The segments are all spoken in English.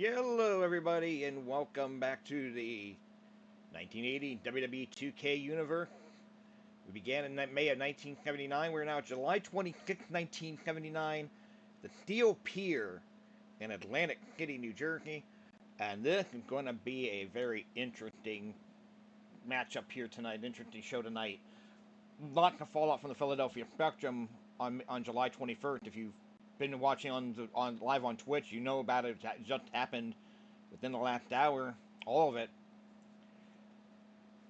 Hello, everybody, and welcome back to the 1980 WWE 2K universe. We began in May of 1979. We're now at July 26, 1979, the Steel Pier in Atlantic City, New Jersey. And this is going to be a very interesting matchup here tonight, interesting show tonight. Lots of fallout from the Philadelphia Spectrum on July 21st. If you've been watching on live on Twitch, you know about it. It just happened within the last hour, all of it.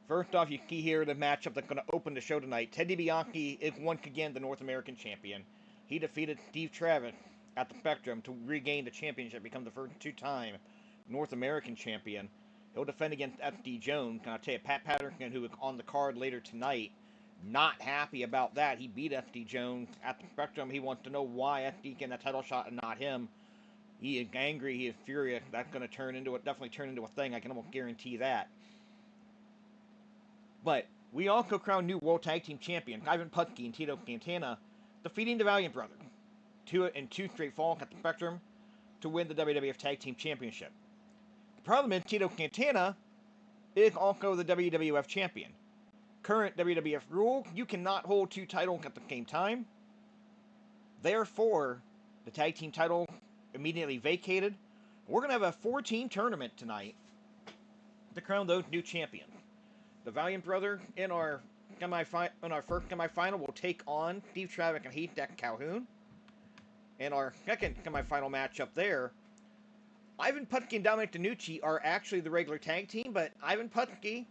First off, you see here the matchup that's going to open the show tonight. Ted DiBiase is once again the North American champion. He defeated Steve Travis at the Spectrum to regain the championship, become the first two-time North American champion. He'll defend against SD Jones. And I'll tell you, Pat Patterson, who is on the card later tonight, not happy about that. He beat SD Jones at the Spectrum. He wants to know why SD can that title shot and not him. He is angry. He is furious. That's going to definitely turn into a thing. I can almost guarantee that. But we also crowned new World Tag Team Champions Ivan Putski and Tito Santana, defeating the Valiant brothers in two straight falls at the Spectrum to win the WWF Tag Team Championship. The problem is Tito Santana is also the WWF champion. Current WWF rule, you cannot hold two titles at the same time. Therefore, the tag team title immediately vacated. We're going to have a 4-team tournament tonight to crown those new champions. The Valiant brother in our first semifinal will take on Steve Travis and Haystacks Calhoun. In our second semifinal matchup there, Ivan Putski and Dominic DeNucci are actually the regular tag team, but Ivan Putski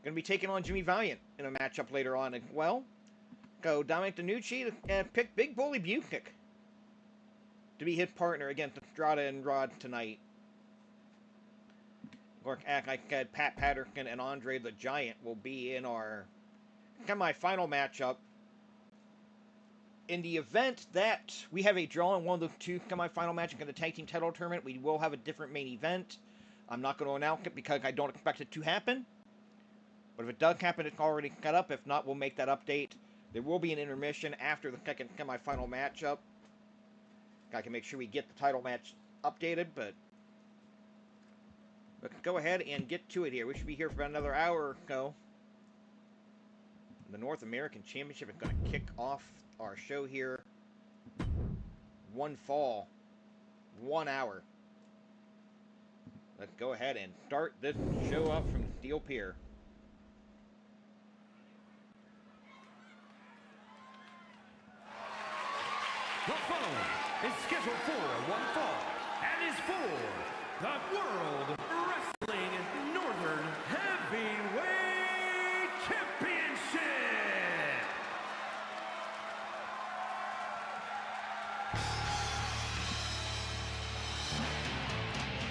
going to be taking on Jimmy Valiant in a matchup later on as well. So Dominic DeNucci picked Big Bully Busick to be his partner against Estrada and Rodz tonight. Or, as I said, Pat Patterson and Andre the Giant will be in our semi-final matchup. In the event that we have a draw in one of those two semi-final matches in the tag team title tournament, we will have a different main event. I'm not going to announce it because I don't expect it to happen. But if it does happen, it's already set up. If not, we'll make that update. There will be an intermission after the second semi-final matchup. I can make sure we get the title match updated, but let's go ahead and get to it here. We should be here for about another hour or so. The North American Championship is going to kick off our show here. One fall, 1 hour. Let's go ahead and start this show up from Steel Pier. The following is scheduled for one fall and is for the World Wrestling Northern Heavyweight Championship.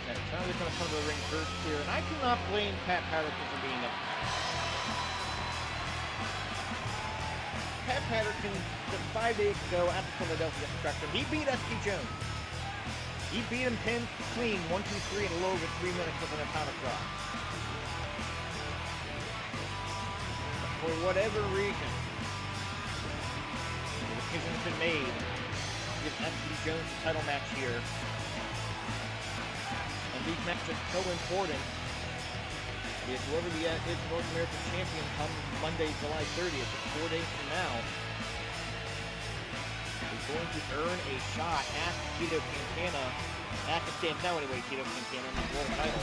Okay, so now they're going to come to the ring first here, and I cannot blame Pat Patterson for being up. Pat Patterson, just 5 days ago at the Philadelphia Spectrum, he beat SD Jones. He beat him pinned clean, 1, 2, 3 in a little over 3 minutes with an atomic drop. But for whatever reason, the decision has been made to give SD Jones the title match here. And these matches are so important. If whoever is the North American champion comes Monday, July 30th, 4 days from now, is going to earn a shot at Tito Santana, at the stand now anyway, Tito Santana in the world title.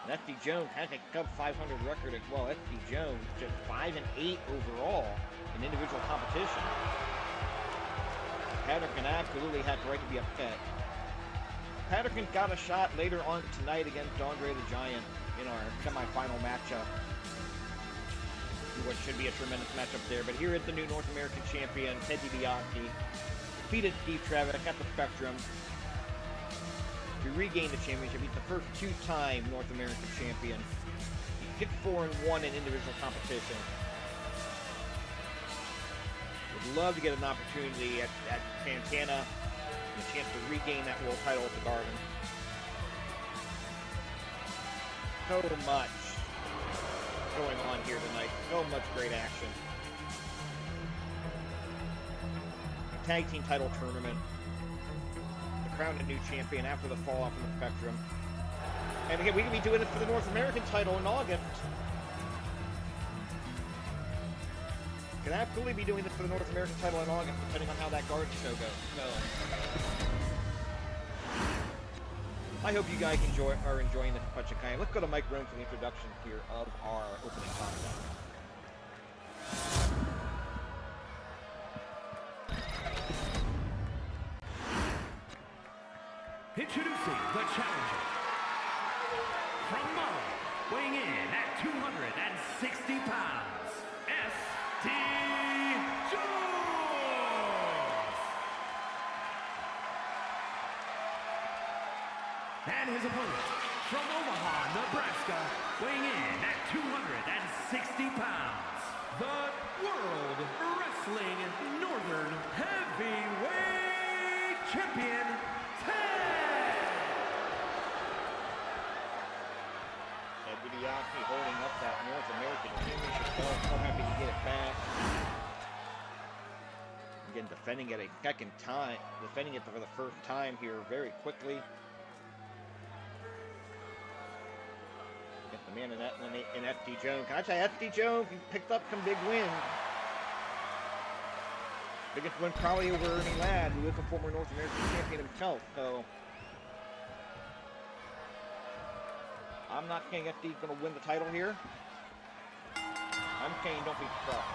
And SD Jones has a sub 500 record as well. SD Jones just 5-8 overall in individual competition. Patterson absolutely has the right to be upset. Patterson got a shot later on tonight against Andre the Giant in our semi-final matchup. What should be a tremendous matchup there. But here is the new North American champion, Ted DiBiase. Defeated Steve Travis at the Spectrum to regain the championship. He's the first two-time North American champion. He's 6-4-1 in individual competition. Would love to get an opportunity at Santana. A chance to regain that world title at the Garden. So much going on here tonight. So much great action. Tag team title tournament. crowned a new champion after the fall off from the Spectrum. And again, we can be doing it for the North American title in August. Can absolutely be doing this for the North American title in August, depending on how that Garden Show goes. I hope you guys are enjoying this bunch of kind. Let's go to Mike Rome for the introduction here of our opening contest. Introducing the challenger. From Mali, weighing in at 260 pounds, S.T. Jones. And his opponent, from Omaha, Nebraska, weighing in at 260 pounds, the World Wrestling Northern Heavyweight Champion, DiBiase holding up that North American Championship belt. So happy to get it back. Again, defending it a second time. Defending it for the first time here very quickly. Get the man in S.T. Jones. Can I tell you, S.T. Jones, he picked up some big wins. Biggest win probably over Ernie Ladd, who is a former North American champion himself. So I'm not saying FD's going to win the title here. I'm saying don't be surprised.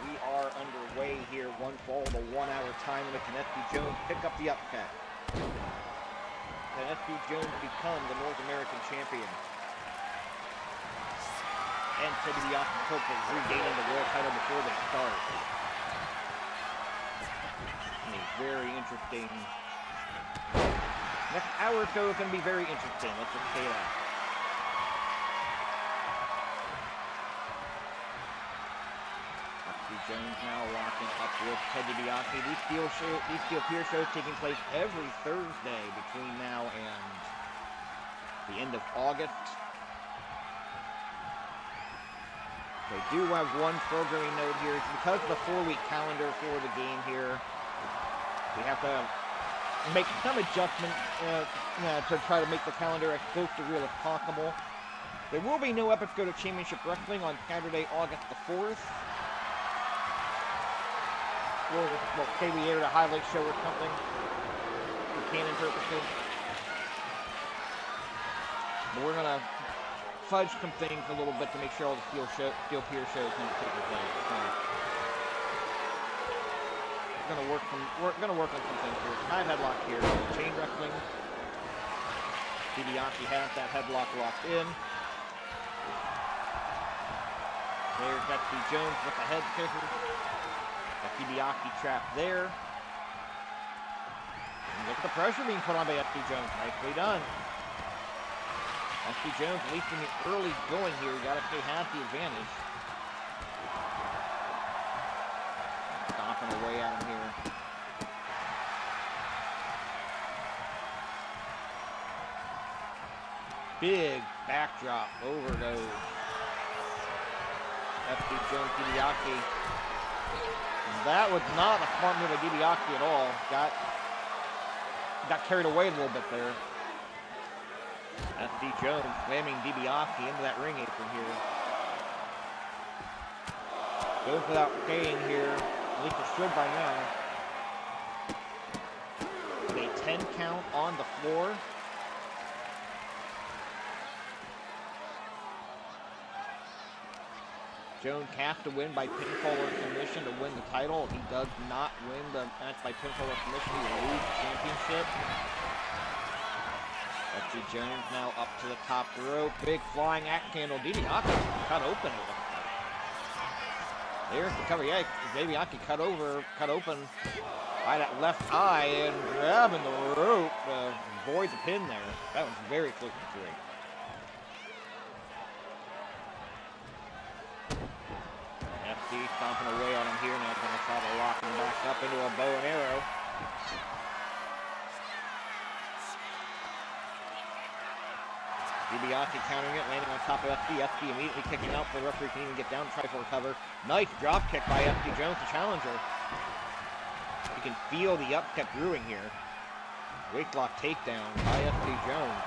We are underway here. One fall, the 1 hour time limit. Can FD Jones pick up the upset? Can FD Jones become the North American champion? And DiBiase hope of regaining the world title before they start. And a very interesting. Next hour or so is going to be very interesting, let's just say that. S.T. Jones now locking up with DiBiase. These Steel Pier shows taking place every Thursday between now and the end of August. They do have one programming note here. Because of the 4-week calendar for the game here, we have to make some adjustments to try to make the calendar as close to real as possible. There will be no episode of Championship Wrestling on Saturday, August the 4th. We'll say we aired a highlight show or something for canon purposes. But we're going to fudge some things a little bit to make sure all the Steel Pier shows can take place. We're gonna work on some things here. Side headlock here. Chain wrestling. DiBiase has that headlock locked in. There's S.T. Jones with the head scissors. Got DiBiase trapped there. And look at the pressure being put on by S.T. Jones. Nicely done. S.T. Jones, at least in the early going here, you gotta say has the advantage. Stomping away at him here. Big backdrop, overdose. S.T. Jones, DiBiase. That was not a smart move by DiBiase at all. Got carried away a little bit there. S.T. Jones slamming DiBiase into that ring apron here. Goes without saying here, at least it should by now. With a 10 count on the floor. Jones has to win by pinfall or submission to win the title. If he does not win the match by pinfall or submission, he will lose the championship. S.T. Jones now up to the top rope. Big flying axe handle. DiBiase cut open. There's the cover. Yeah, DiBiase cut open by that left eye and grabbing the rope to avoid the pin there. That was very close to 3. FD stomping away on him here. Now going to try to lock him back up into a bow and arrow. DiBiase countering it, landing on top of FD. FD immediately kicking out for the referee can even get down, try for a cover. Nice drop kick by FD Jones, the challenger. You can feel the upcut brewing here. Weight block takedown by FD Jones.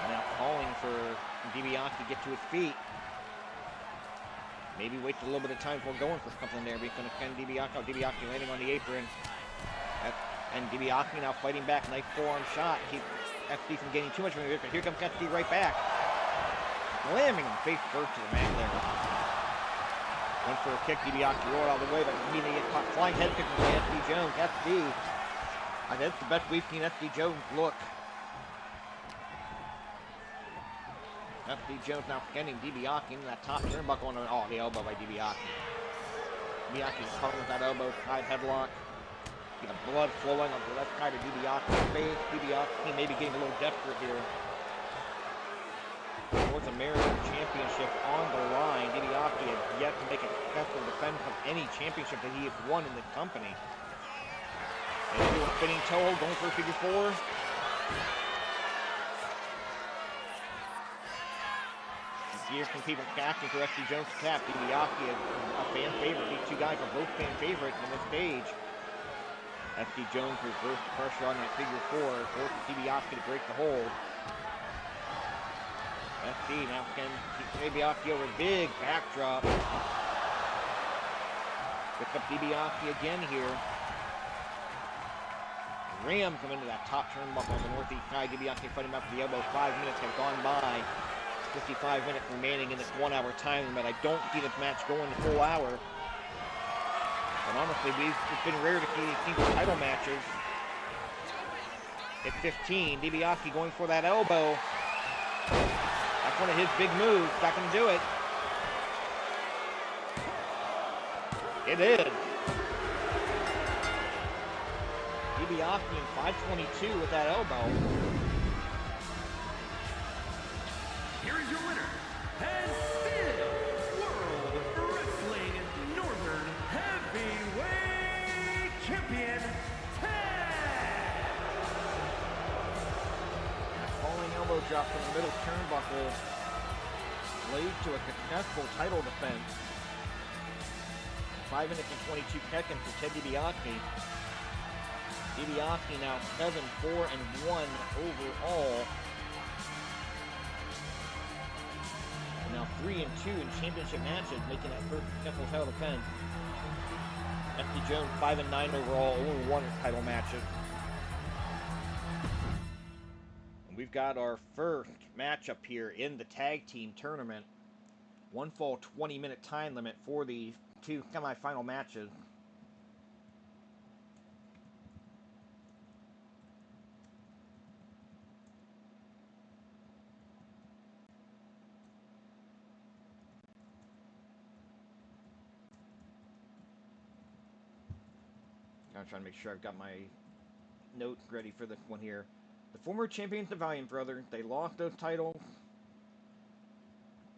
Now calling for DiBiase to get to his feet. Maybe wait a little bit of time before going for something there. But he's going to send DiBiase. DiBiase landing on the apron. And DiBiase now fighting back. Nice forearm shot. Keep FD from getting too much from the apron. Here comes FD right back. Slamming him face first to the mat there. Went for a kick. DiBiase rolled out of the way, but immediately gets caught. Flying head kick by FD Jones. FD. I think that's the best we've seen FD Jones look. FD Jones now getting DiBiase into that top turnbuckle on the elbow by DiBiase. DiBiase is caught with that elbow, side headlock. See the blood flowing on the left side of DiBiase's face. DiBiase may be getting a little desperate here. North American Championship on the line. DiBiase has yet to make a successful defense of any championship that he has won in this company. And doing a spinning toe, going for a figure four. Here some people asking for FD Jones to tap. DiBiase is a fan favorite. These two guys are both fan favorites on this stage. FD Jones reversed the pressure on that figure four, forces DiBiase to break the hold. FD now can keep DiBiase over big backdrop. Picks up DiBiase again here. Rams him into that top turnbuckle on the northeast side. DiBiase fighting back for the elbow. 5 minutes have gone by. 55 minutes remaining in this 1 hour time limit. I don't see this match going the full hour. But honestly, it's been rare to see these single title matches. At 15, DiBiase going for that elbow. That's one of his big moves. Not going to do it. It is. DiBiase in 522 with that elbow. Here is your winner, and still World Wrestling Northern Heavyweight Champion, Tag! Falling elbow drop from the middle turnbuckle leads to a successful title defense. 5 minutes and 22 seconds for Ted DiBiase. DiBiase now 7-4-1 overall. Now 3-2 in championship matches, making that first successful title defense. FD Jones 5-9 overall, only 1 title matches. And we've got our first matchup here in the tag team tournament. One fall 20-minute time limit for the 2 semi-final matches. I'm trying to make sure I've got my notes ready for this one here. The former champions, the Valiant brothers, they lost those titles.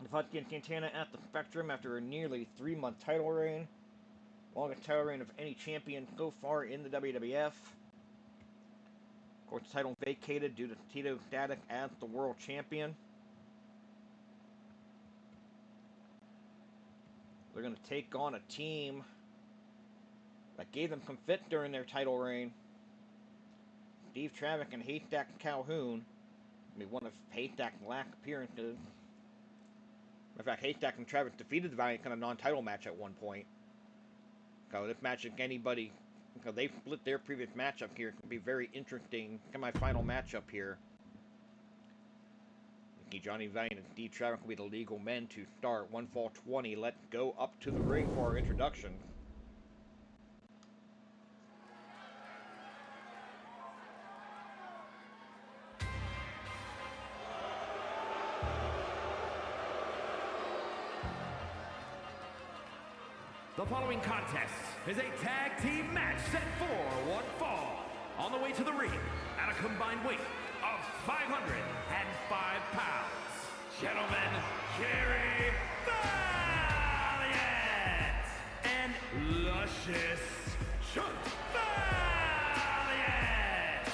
The Putski and Santana at the Spectrum after a nearly 3-month title reign. Longest title reign of any champion so far in the WWF. Of course, the title vacated due to Tito's status as the world champion. They're going to take on a team that gave them some fits during their title reign. Steve Travick and Haystacks Calhoun. I mean, one of Haystacks' last appearances. In fact, Haystacks and Travick defeated the Valiant in a non-title match at one point. So this match against anybody, because they split their previous matchup here, it could be very interesting semi-final matchup here. Johnny Valiant and Steve Travick will be the legal men to start. 1 fall 20. Let's go up to the ring for our introduction. The following contest is a tag team match set for 1 fall. On the way to the ring at a combined weight of 505 pounds. Gentlemen, Kerry Valiant and Luscious Valiant.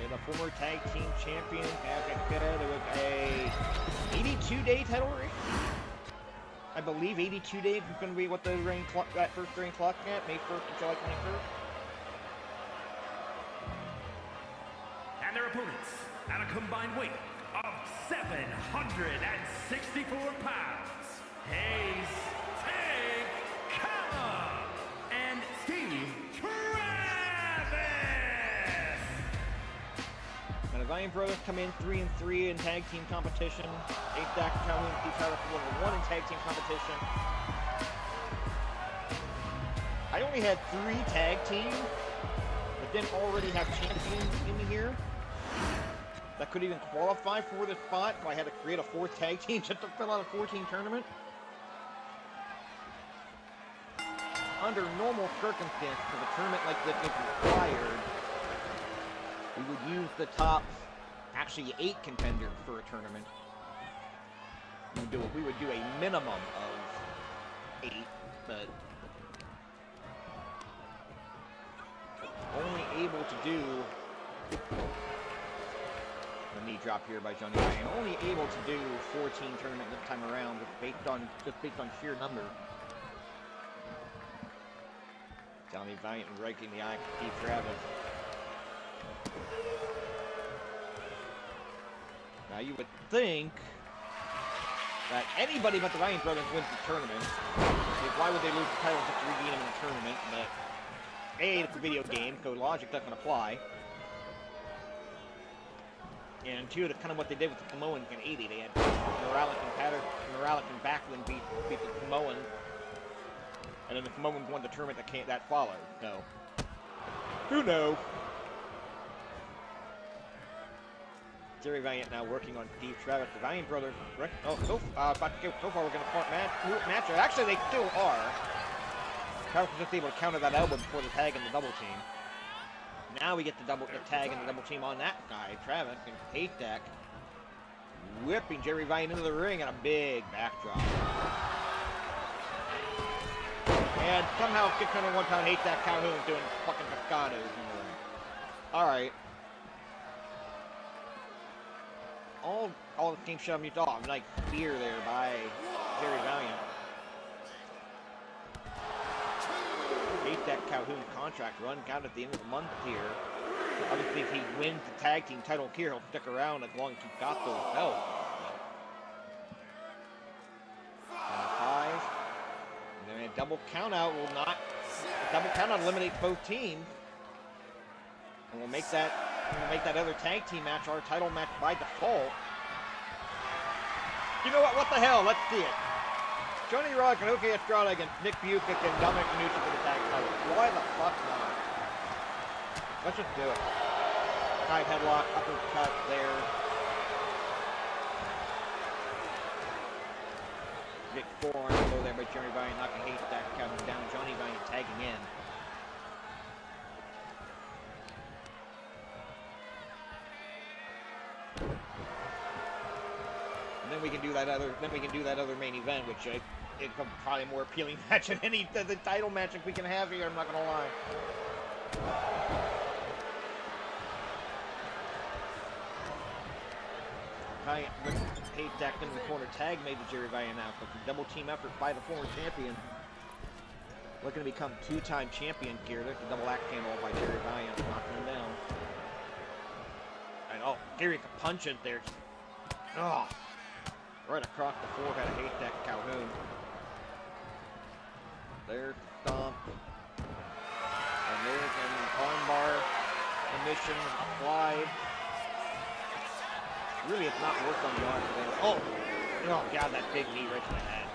And the former tag team champions, as I said, there was a 82-day title reign. I believe 82 days is going to be what the reign clock, that first reign clock at, May 1st to July 21st. And their opponents at a combined weight of 764 pounds, Haystacks and Steve Travis. Now the Valiant brothers come in 3-3 in tag team competition. Haystacks, Calhoun, Steve Travis 1-1 in tag team competition. I only had 3 tag teams, but didn't already have champions in here that could even qualify for this spot, so I had to create a 4th tag team just to fill out a 14 tournament. Under normal circumstances, if a tournament like this is required, we would use the top, actually 8 contenders for a tournament. We would do a minimum of 8, but only able to do the knee drop here by Johnny Valiant. Only able to do 14 tournament this time around, just based on sheer number. Johnny Valiant raking the eye for Steve Travis. Now you would think that anybody but the Valiant brothers wins the tournament. Why would they lose the title just to regain them in the tournament? But A, it's a video game, so logic doesn't apply. And 2, that's kind of what they did with the Samoans in '80. They had Morales and Patterson, Morales and Backlund beat the Samoans. And then the Samoans won the tournament that followed. So, who knows? Jerry Valiant now working on Steve Travis. The Valiant brothers, so far we're going to part match. Actually, they still are. Travis was just able to counter that elbow before the tag and the double team. Now we get the tag and the double team on that guy. Travis and Haystacks whipping Jerry Valiant into the ring and a big backdrop. And somehow 601-pound Haystacks Calhoun doing fucking pescados in the ring. Alright. All the team shoved me off. Like Pier there by Jerry Valiant. Haystacks Calhoun contract runs out at the end of the month here. Obviously, if he wins the tag team title here, he'll stick around as long as he's got those belts. 5. And then a double countout will not. A double countout eliminates both teams. And we'll make that other tag team match our title match by default. You know what? What the hell? Let's see it. Johnny Rodz and Estrada against Nick Busick and Dominic DeNucci for the tag title. Why the fuck not? Let's just do it. Side headlock, uppercut there. Big forearm blow there by Johnny Valiant, knocking Haystacks Calhoun down. Johnny Valiant tagging in. And then we can do that other main event, which is probably a more appealing match than any the title match we can have here. I'm not gonna lie. Valiant with Haystacks in the corner, tag made to Jerry Valiant now. So it's a double team effort by the former champion. Looking to become 2-time champion here. There's the double axe handle by Jerry Valiant, knocking him down. And Gary can punch it there. Oh. Right across the forehead of Haystacks Calhoun. There's the stomp. And there's an armbar submission applied. Really, it's not worked on the arm today. Oh God, that big knee right to the head.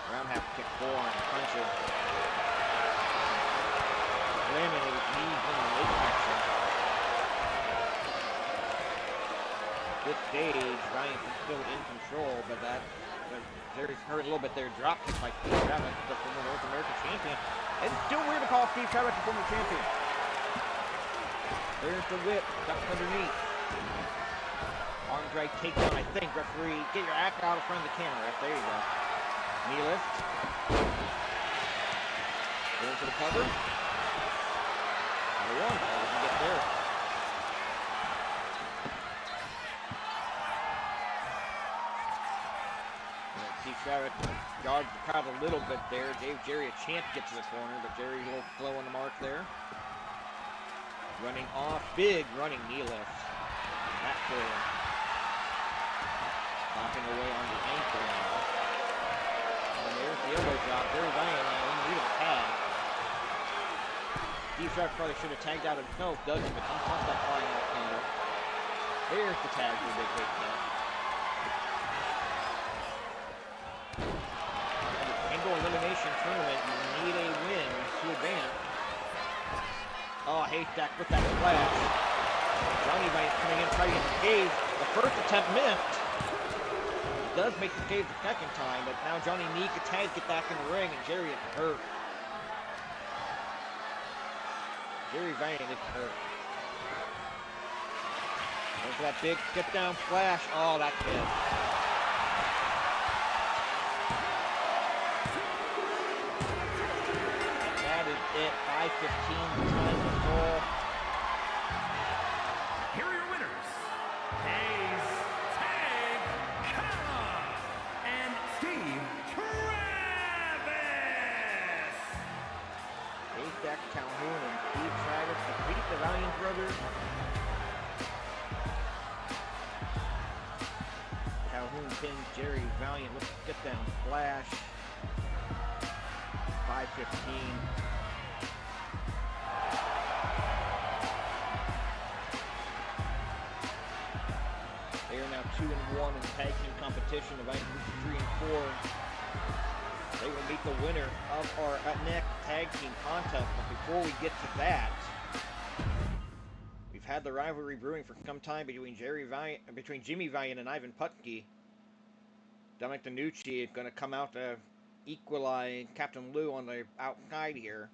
Roundhouse kick, forearm, punches. Slamming his knees in the leg action. This stage, Valiant is still in control, but there's hurt a little bit there. Drop kick by Steve Travis, the former North American champion. And it's still weird to call Steve Travis the former champion. There's the whip, ducked underneath. Arm drag takedown, I think. Referee, get your act out in front of the camera. There you go. Knee lift. Going for the cover. Number 1. Doesn't get there. Estrada guards the crowd a little bit there. Gave Jerry a chance to get to the corner, but Jerry a little slow on the mark there. Running off, big running knee lift. Back for him. Knocking away on the ankle now. And there's the elbow drop. Jerry Valiant now in the lead of the tag. D-Sharp probably should have tagged out himself, doesn't, but he caught that flying out thunder. There's the tag for Big Hate now. Elimination tournament, you need a win to advance. Oh, Haystacks with that splash. Johnny Valiant coming in trying to get the cage. The first attempt missed. He does make the cage the second time, but now Johnny needs a tag to get back in the ring, and Jerry is hurt. Jerry Valiant is hurt. Look for that big get down splash. Oh, that's it. It 5:15 time to fall. Here are your winners, Haystacks and Steve Travis. Haystacks, Calhoun, and Steve Travis defeat the Valiant brothers. Calhoun pins Jerry Valiant with a get down splash. 5:15. They are now 2-1 in the tag team competition. The Valiant Group 3-4. They will meet the winner of our next tag team contest. But before we get to that, we've had the rivalry brewing for some time between Jimmy Valiant and Ivan Putski. Dominic DeNucci is going to come out to equalize Captain Lou on the outside here.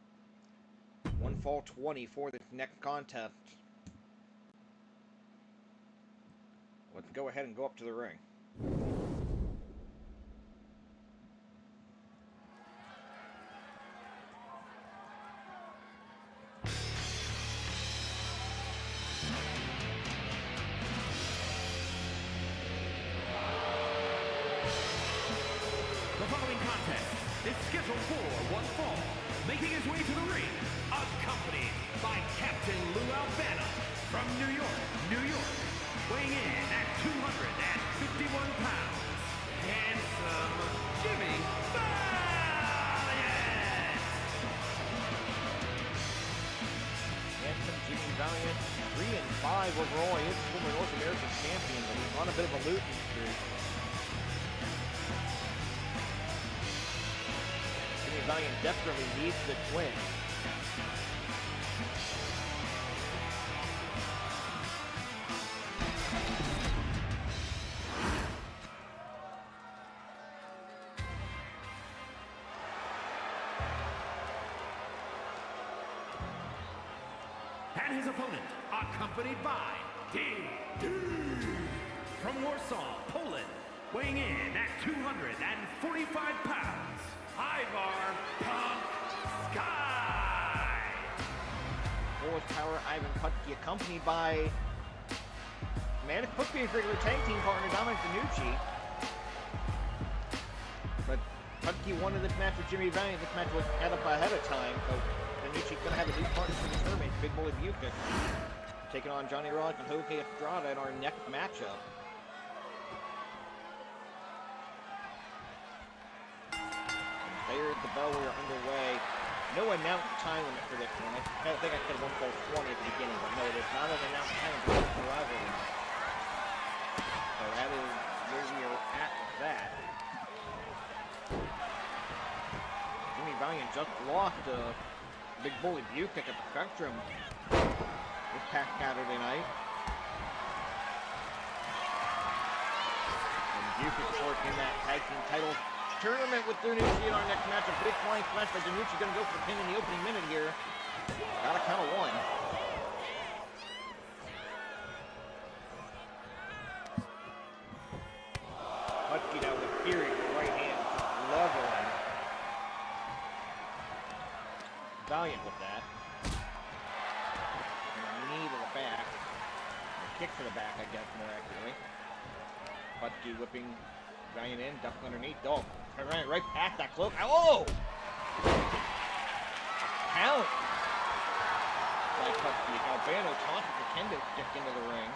1-20 for this next contest. Let's go ahead and go up to the ring. The following contest is scheduled for one fall. Making his way to the ring, accompanied by Captain Lou Albano from New York, New York. Weighing in at 251 pounds, handsome Jimmy Valiant! Handsome Jimmy Valiant, 3-5 overall. He is former North American champion, but he's on a bit of a losing streak. Jimmy Valiant desperately needs this win. And his opponent, accompanied by DiBiase from Warsaw, Poland, weighing in at 245 pounds, Ivar Putski. Horsepower Ivan Putski, accompanied by Manic Putski's regular tag team partner Dominic DeNucci. But Putski wanted this match with Jimmy Valiant. This match was set up ahead of time, so DeNucci's going to have a new partner for the tournament, Big Bully Busick, taking on Johnny Rodz and Estrada in our next matchup. And there's the bell. We are underway. No announced time limit for this one. I think I said 1:20 at the beginning, but no, there's not an announced time for this rivalry. So that is where we are at with that. Jimmy Valiant just lost Big Bully Busick at the Spectrum this past Saturday night. And Busick, of course, in that tag team title tournament with DeNucci in our next match. A big flying splash by DeNucci, going to go for the pin in the opening minute here. Got a count of one. Putski down with Pier, right hand, leveling. Valiant with that. And a knee to the back. Or kick to the back, I guess, more accurately. Putski whipping Valiant in, ducks underneath. Oh, ran right past that cloak. Oh! Count! By Putski. Albano tosses the kendo stick into the ring.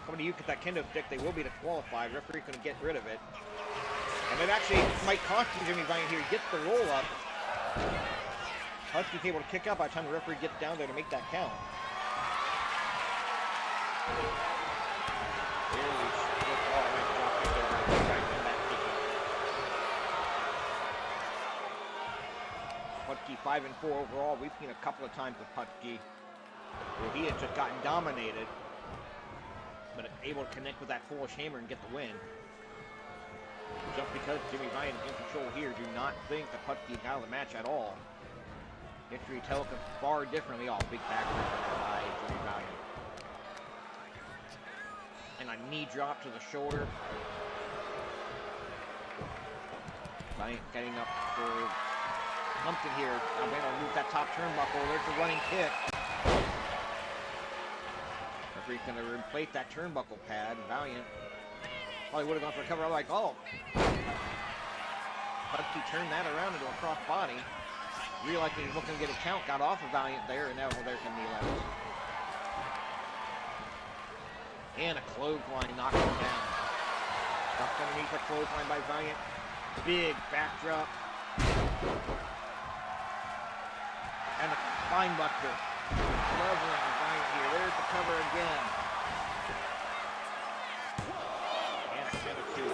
Somebody you get that kendo stick, they will be disqualified. Referee couldn't get rid of it. And it actually might cost Jimmy Valiant here. He gets the roll up. Putski's able to kick out by the time the referee gets down there to make that count. Putski 5-4 overall. We've seen a couple of times with Putski where he has just gotten dominated, but able to connect with that foolish hammer and get the win. Just because Jimmy Valiant is in control here, do not think that Putski is out of the match at all. History tells us far differently. Oh, big backbreaker by Jimmy Valiant. And a knee drop to the shoulder. Valiant getting up for something here. Albano moves that top turnbuckle. There's the running kick. Referee's going to replace that turnbuckle pad. Valiant probably would have gone for a cover. I'm like, oh. Putski turned that around into a cross body. Realizing he wasn't going to get a count. Got off of Valiant there, and now there's some knee levels. And a clothesline knocking him down. Stuck underneath a clothesline by Valiant. Big backdrop. And a spine buster. Covering Valiant here. There's the cover again. And a center two.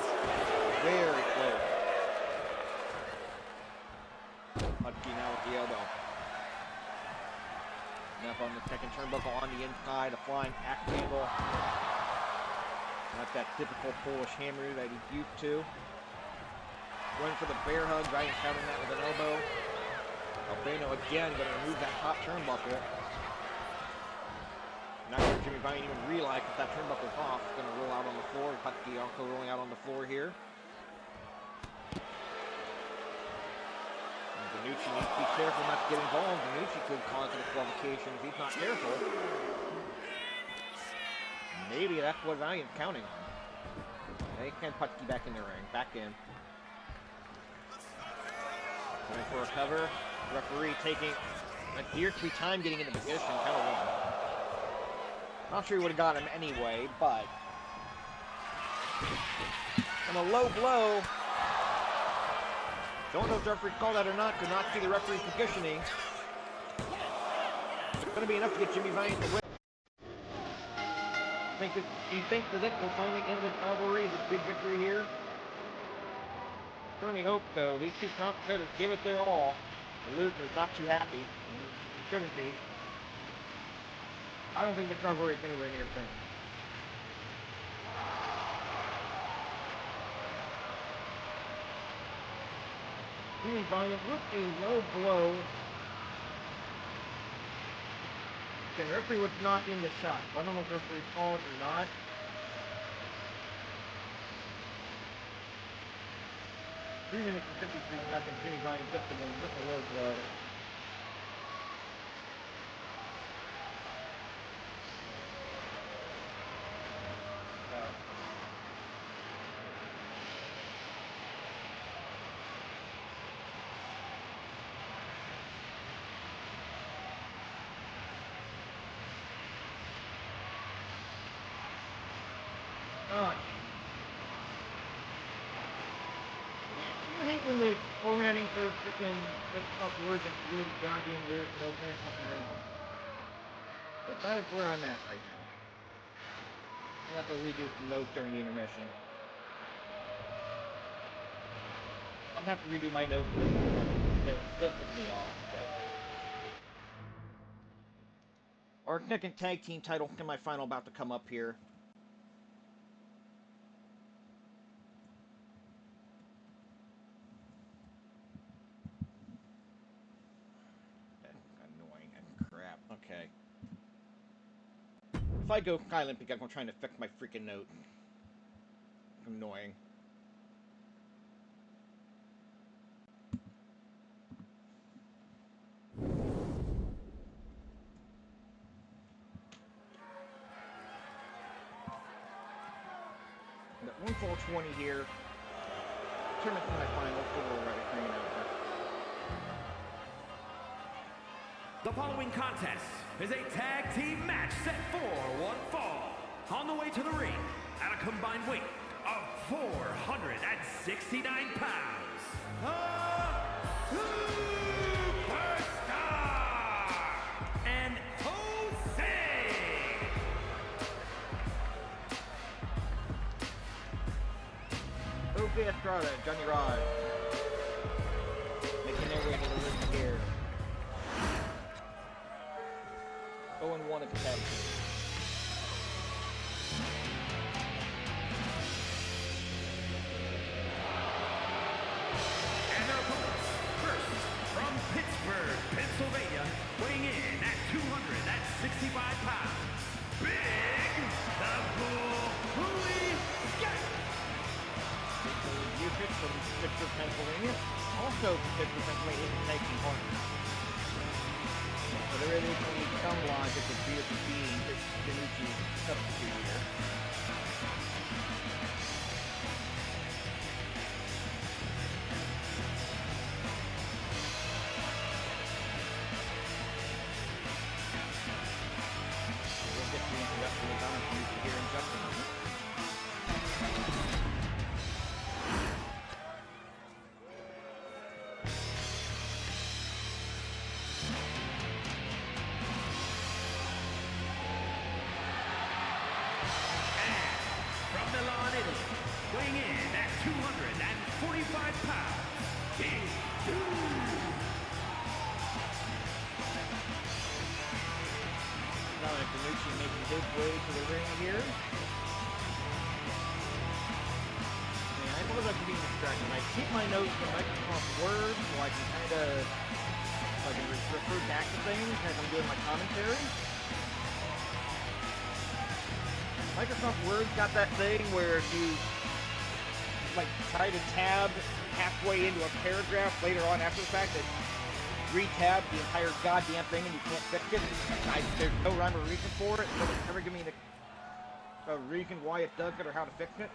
Very close. Putski now with the elbow. Up on the second turnbuckle on the inside. A flying axe handle. Not that typical Polish hammer that he's used to. Going for the bear hug. Valiant countering that with an elbow. Albano again going to remove that top turnbuckle. Not sure Jimmy Valiant even realized that turnbuckle's off. It's going to roll out on the floor. Putski also rolling out on the floor here. And DeNucci needs to be careful not to get involved. DeNucci could cause a disqualification if he's not careful. Maybe that's what Valiant's counting on. They can Putski back in the ring. Back in. Going for a cover. Referee taking a dear sweet time getting into position. Kind of won. Not sure he would have got him anyway, but on a low blow. Don't know if the referee called that or not. Could not see the referee's positioning. It's going to be enough to get Jimmy Valiant to win. Do you think that this will finally end this rivalry, this big victory here? Certainly hope so. These two competitors give it their all. The loser's not too happy. He shouldn't be. I don't think the rivalry is anywhere near finished. Jimmy Valiant with a low blow. The referee was not in the shot. I don't know if the referee called it or not. 3 minutes and 53 seconds. Jimmy Valiant gets the win with a low blow. I hate when they're formatting for freaking words that really goddamn weird, no parent fucking. But that is where I'm at right now. I have to redo some notes during the intermission. I'll have to redo my notes that pisses me off. Our second tag team title semifinal about to come up here. Okay. If I go silent because I'm trying to fix my freaking note. Annoying. Got 1-4-20 here. tournament semifinals for the right hanging out there. The following contest is a tag team match set for one fall. On the way to the ring at a combined weight of 469 pounds, the Superstar and Jose. Okay, Estrada, Johnny Rodz. Making their way to the ring here. 0-1 at the tag team. And their opponents, first from Pittsburgh, Pennsylvania, weighing in at 265 pounds, Big the Bull Busick. Busick from Pittsburgh, Pennsylvania. Also from Pittsburgh, Pennsylvania is a tag team partner. So there is going to be some logic with Pier being DeNucci substitute here. We'll get the introduction of Dominic here in just a moment. Weighing in at 245 pounds, King Dominic DeNucci making his way to the ring here. And I believe I can be distracted. I keep my notes in Microsoft Word so I can kind of refer back to things as I'm doing my commentary. Microsoft Word's got that thing where if you try to tab halfway into a paragraph later on after the fact, that re-tab the entire goddamn thing and you can't fix it. There's no rhyme or reason for it. It doesn't ever give me a reason why it does it or how to fix it.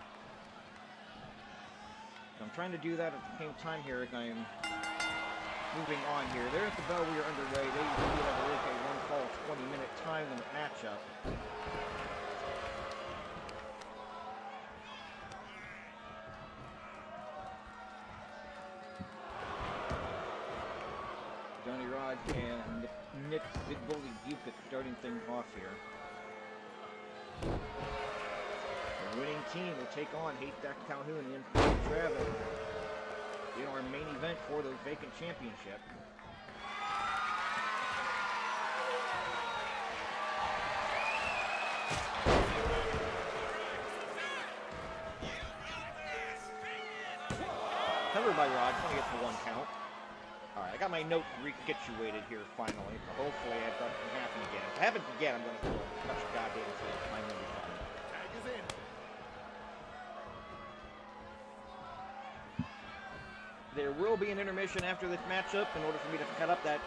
I'm trying to do that at the same time here as I'm moving on here. There's the bell. We are underway. They see that there is a one-fall 20-minute time limit matchup. Johnny Rodz and Nick Big Bully Busick starting things off here. The winning team will take on Haystacks, Calhoun, and Estrada in our main event for the vacant championship. Covered by Rodz, trying to get the one count. Alright, I got my note recapitulated here finally, so hopefully that doesn't happen again. If it happens again, I'm going to throw a bunch of goddamn things. I'm going to be fine. Tag is in. There will be an intermission after this matchup in order for me to cut up that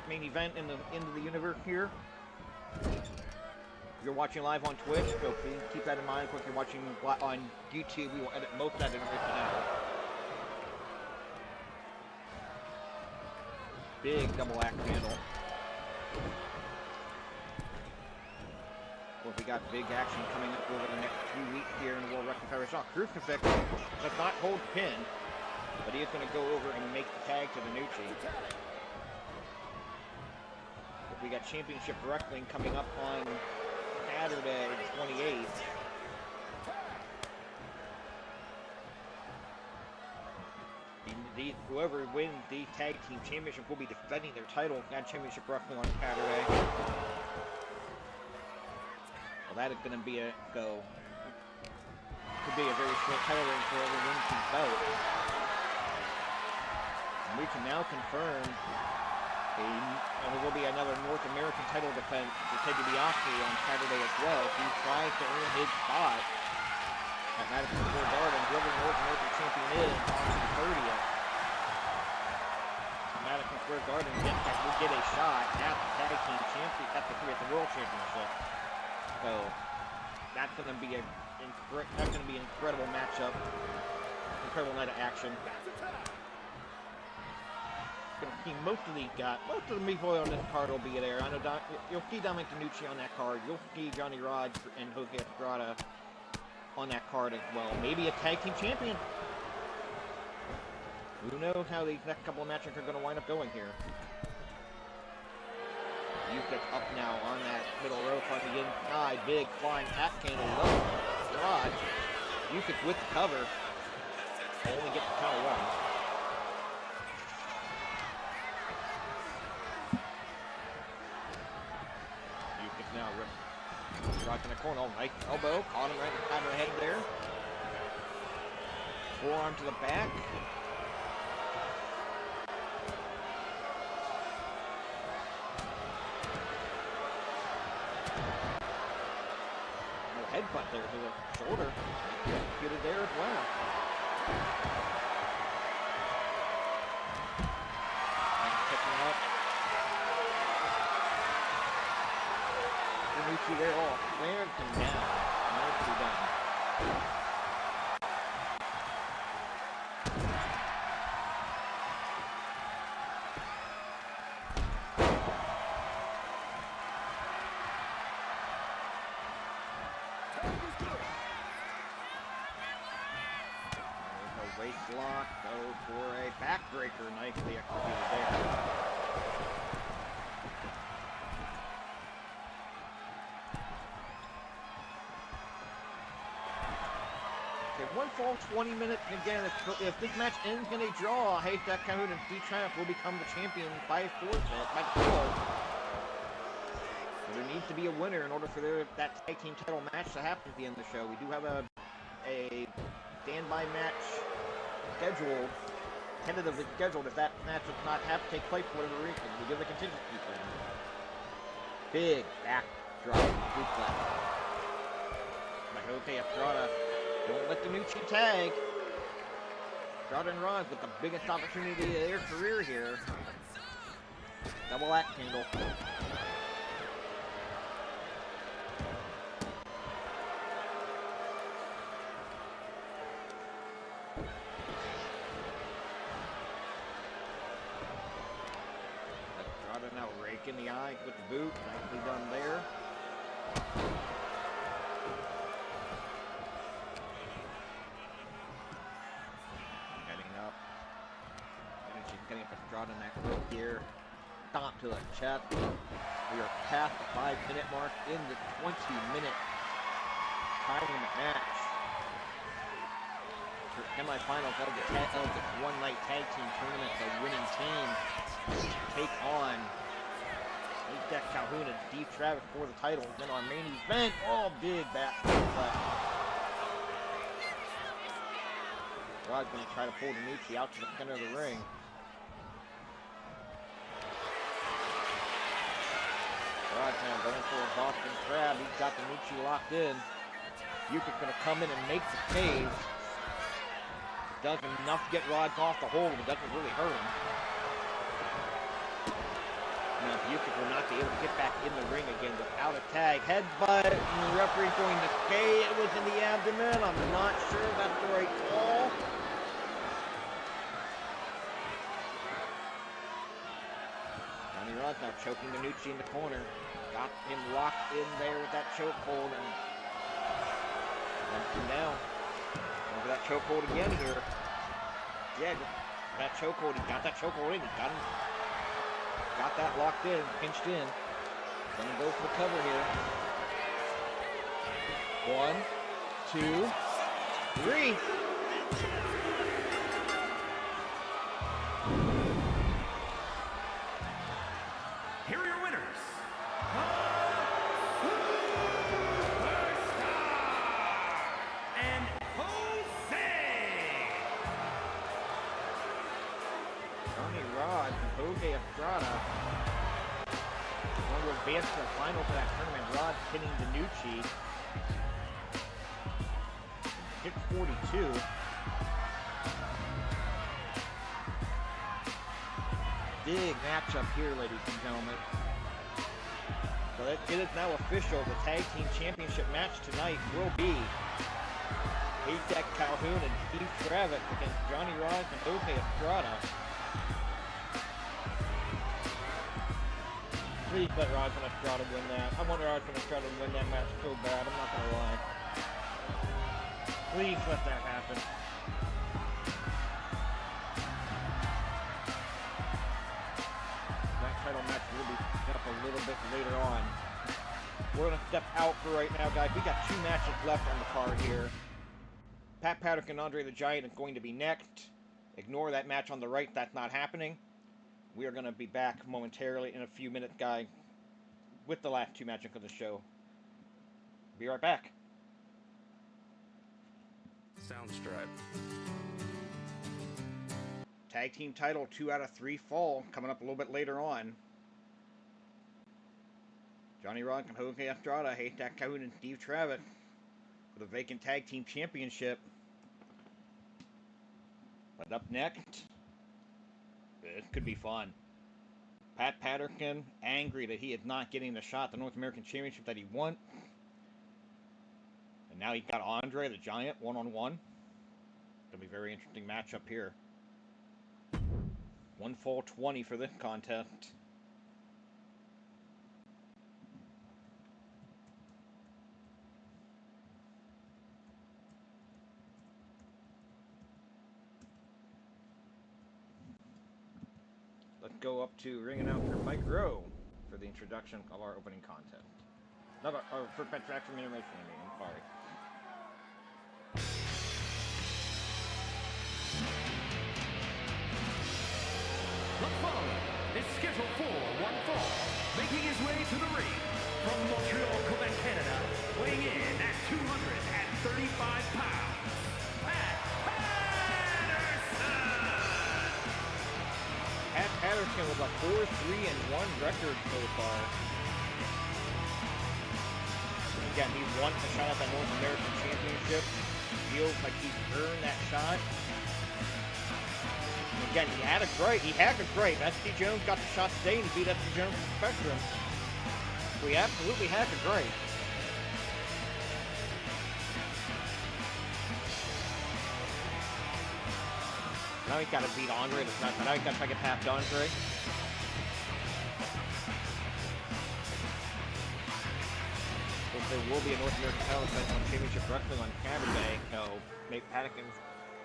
main event in the end of the universe here. If you're watching live on Twitch, so please keep that in mind. Of course, if you're watching on YouTube, we will edit most of that intermission out. Big double axe handle. Well, we got big action coming up over the next few weeks here in the World Wrestling Federation. Crucifix does not hold pin, but he is going to go over and make the tag to DeNucci. We got Championship Wrestling coming up on Saturday, the 28th. Whoever wins the tag team championship will be defending their title at Championship Wrestling on Saturday. Well, that is going to be could be a very short title reign for whoever wins the belt. And we can now confirm there will be another North American title defense for DiBiase on Saturday as well. He tries to earn his spot at Madison Square Garden. Whoever the North American champion is on the 30th. Madison Square Garden will get a shot at the tag team champion at the World Championship. So that's going to be an incredible matchup. incredible night of action. Most of the people on this card will be there. I know you'll see Dominic DeNucci on that card. You'll see Johnny Rodz and Jose Estrada on that card as well. Maybe a tag team champion. Who knows how these next couple of matches are going to wind up going here. Busick up now on that middle row, trying to get inside. Big flying axe handle low. Rodz. Busick with the cover. Only gets the count of one. Now right in the corner, nice elbow, caught him right in the side of the head there. Forearm to the back. No headbutt there to the shoulder. Get it there as well. Picking up. DeNucci there, all cleared him down. Nicely done. There's a waist lock, goes for a backbreaker, nicely executed there. One fall, 20 minutes, and again, if this match ends in a draw, Haystacks, Calhoun, and D-Triumph will become the champion by forfeit, by default. So there needs to be a winner in order for that tag team title match to happen at the end of the show. We do have a standby match scheduled, tentatively scheduled. If that match does not have to take place for whatever reason, we give the contingency plan. Big back drop, suplex. By Jose Estrada. Don't let DeNucci tag. Estrada and Rodz with the biggest opportunity of their career here. Double axe handle. Estrada now raking the eye with the boot. Nicely done there. Getting up Estrada in that rope here. Stomp to the chest. We are past the 5-minute mark in the 20-minute time limit match. For semifinals of the one-night tag team tournament, the winning team take on Haystacks, Calhoun, and D-Travis for the title. Then our main event, big back suplex. Rod's going to try to pull DeNucci out to the center of the ring. Rodz now going for a Boston Crab. He's got DeNucci locked in. Busick's going to come in and make the save. Does enough to get Rodz off the hold, but doesn't really hurt him. Now Busick will not be able to get back in the ring again without a tag. Headbutt, and the referee's going to say it was in the abdomen. I'm not sure that's the right call. Rodz now choking DeNucci in the corner. Got him locked in there with that chokehold and dumped him down. Over that chokehold again here. Yeah, that chokehold. He got that chokehold in. He got him. Got that locked in, pinched in. Gonna go for the cover here. 1, 2, 3. Here are your winners. And Jose. Johnny Rodz and Jose Estrada going to advance to the final for that tournament. Rodz hitting DeNucci. 6:42. Big matchup here, ladies and gentlemen. So it is now official. The Tag Team Championship match tonight will be Haystacks, Calhoun, and Steve Travis against Johnny Rodz and Estrada. Please let Rodz and Estrada win that. I want Rodz and Estrada to win that match so bad, I'm not gonna lie. Please let that happen. That title match will be up a little bit later on. We're gonna step out for right now, guys. We got 2 matches left on the card here. Pat Patterson and Andre the Giant is going to be next. Ignore that match on the right, that's not happening. We are gonna be back momentarily in a few minutes, guys, with the last 2 matches of the show. Be right back. Soundstripe. Tag team title 2 out of 3 fall coming up a little bit later on. Johnny Rodz and Estrada, Haystacks, Calhoun, and Steve Travis for the vacant tag team championship. But up next, this could be fun. Pat Patterson angry that he is not getting the shot at the North American Championship that he won. And now he's got Andre the Giant one-on-one. Gonna be a very interesting matchup here. 1 fall 20 for this contest. Let's go up to ring announcer Mike Rowe for the introduction of our opening contest. Not our for Patrick Intermission, I'm sorry. The following is scheduled for 1 fall, making his way to the ring from Montreal, Quebec, Canada, weighing in at 235 pounds, Pat Patterson! Pat Patterson with a 4-3-1 record so far. Again, he won the shot at the North American Championship. Feels like he's earned that shot. Again, he had a great. SD Jones got the shot today and he beat SD Jones in Spectrum. We absolutely had a great. Now he's got to beat Andre. Now he's got to take it past Andre. There will be a North American title defense on Championship Wrestling on Saturday, so maybe Patterson,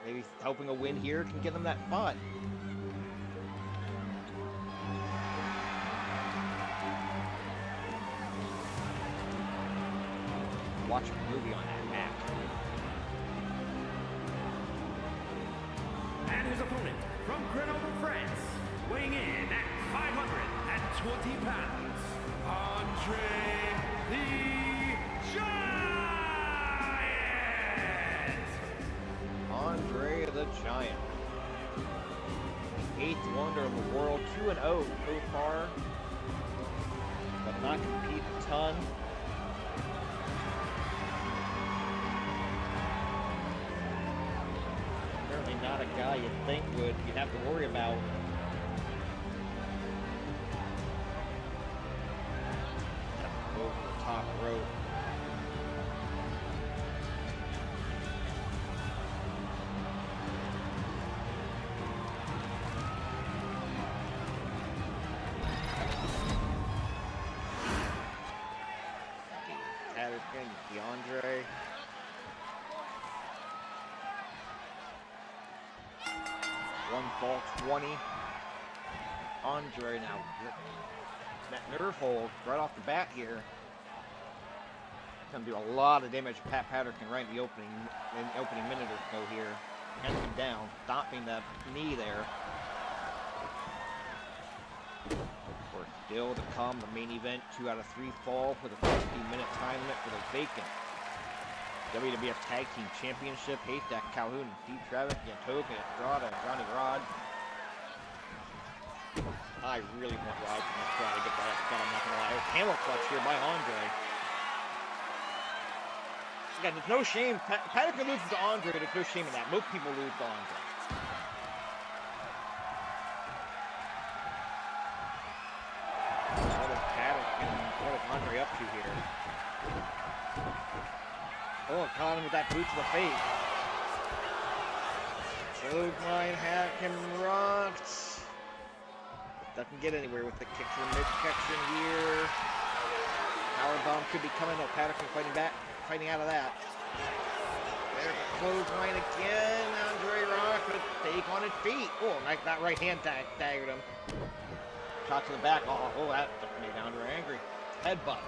maybe hoping a win here can get them that spot. Watch a movie on that map. And his opponent from Grenoble, France, weighing in at 520 pounds, Andre the Giant! Andre the Giant. 8th wonder of the world, 2-0 so far. But not compete a ton. Certainly not a guy you'd think you'd have to worry about. Over the top rope. Patterson, DeAndre. One fall 20. Andre now. That nerve hold right off the bat here. Gonna do a lot of damage to Pat Patterson right in the opening minute or so here. Hands him down, stopping the knee there. We're still to come, the main event, 2 out of 3 fall for the 15-minute time limit for the vacant WWF Tag Team Championship. Haystacks, Calhoun, and Steve Travis against Estrada, and Johnny Rodz. I really want Rodz and Estrada to get that spot, I'm not gonna lie. Oh, camel clutch here by Andre. Again, there's no shame. Patterson loses to Andre, there's no shame in that. Most people lose to Andre. What is Patterson? What is Andre up to here? Oh, caught him with that boot to the face. Clothesline hack and rocks. Doesn't get anywhere with the kick to the midsection here. Powerbomb could be coming. Oh, Patterson fighting out of that. There's a clothesline again. Andre Rock with take on his feet. Oh, like that right hand staggered him. Shot to the back. Oh, that made Andre angry. Headbutt.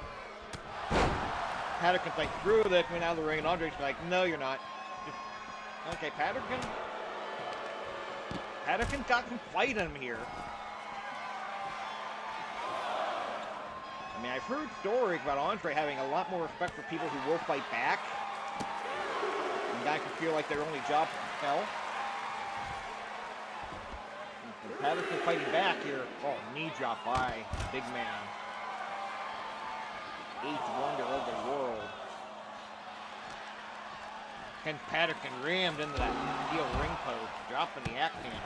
Patterson's like, screw this, coming out of the ring, and Andre's like, no, you're not. Okay, Patterson's got some fight in him here. I mean, I've heard stories about Andre having a lot more respect for people who will fight back. And guys can feel like their only job is to sell. And Patterson fighting back here. Oh, knee drop by big man. Eighth wonder of the world. Ken Patterson rammed into that steel ring post, dropping the axe handle.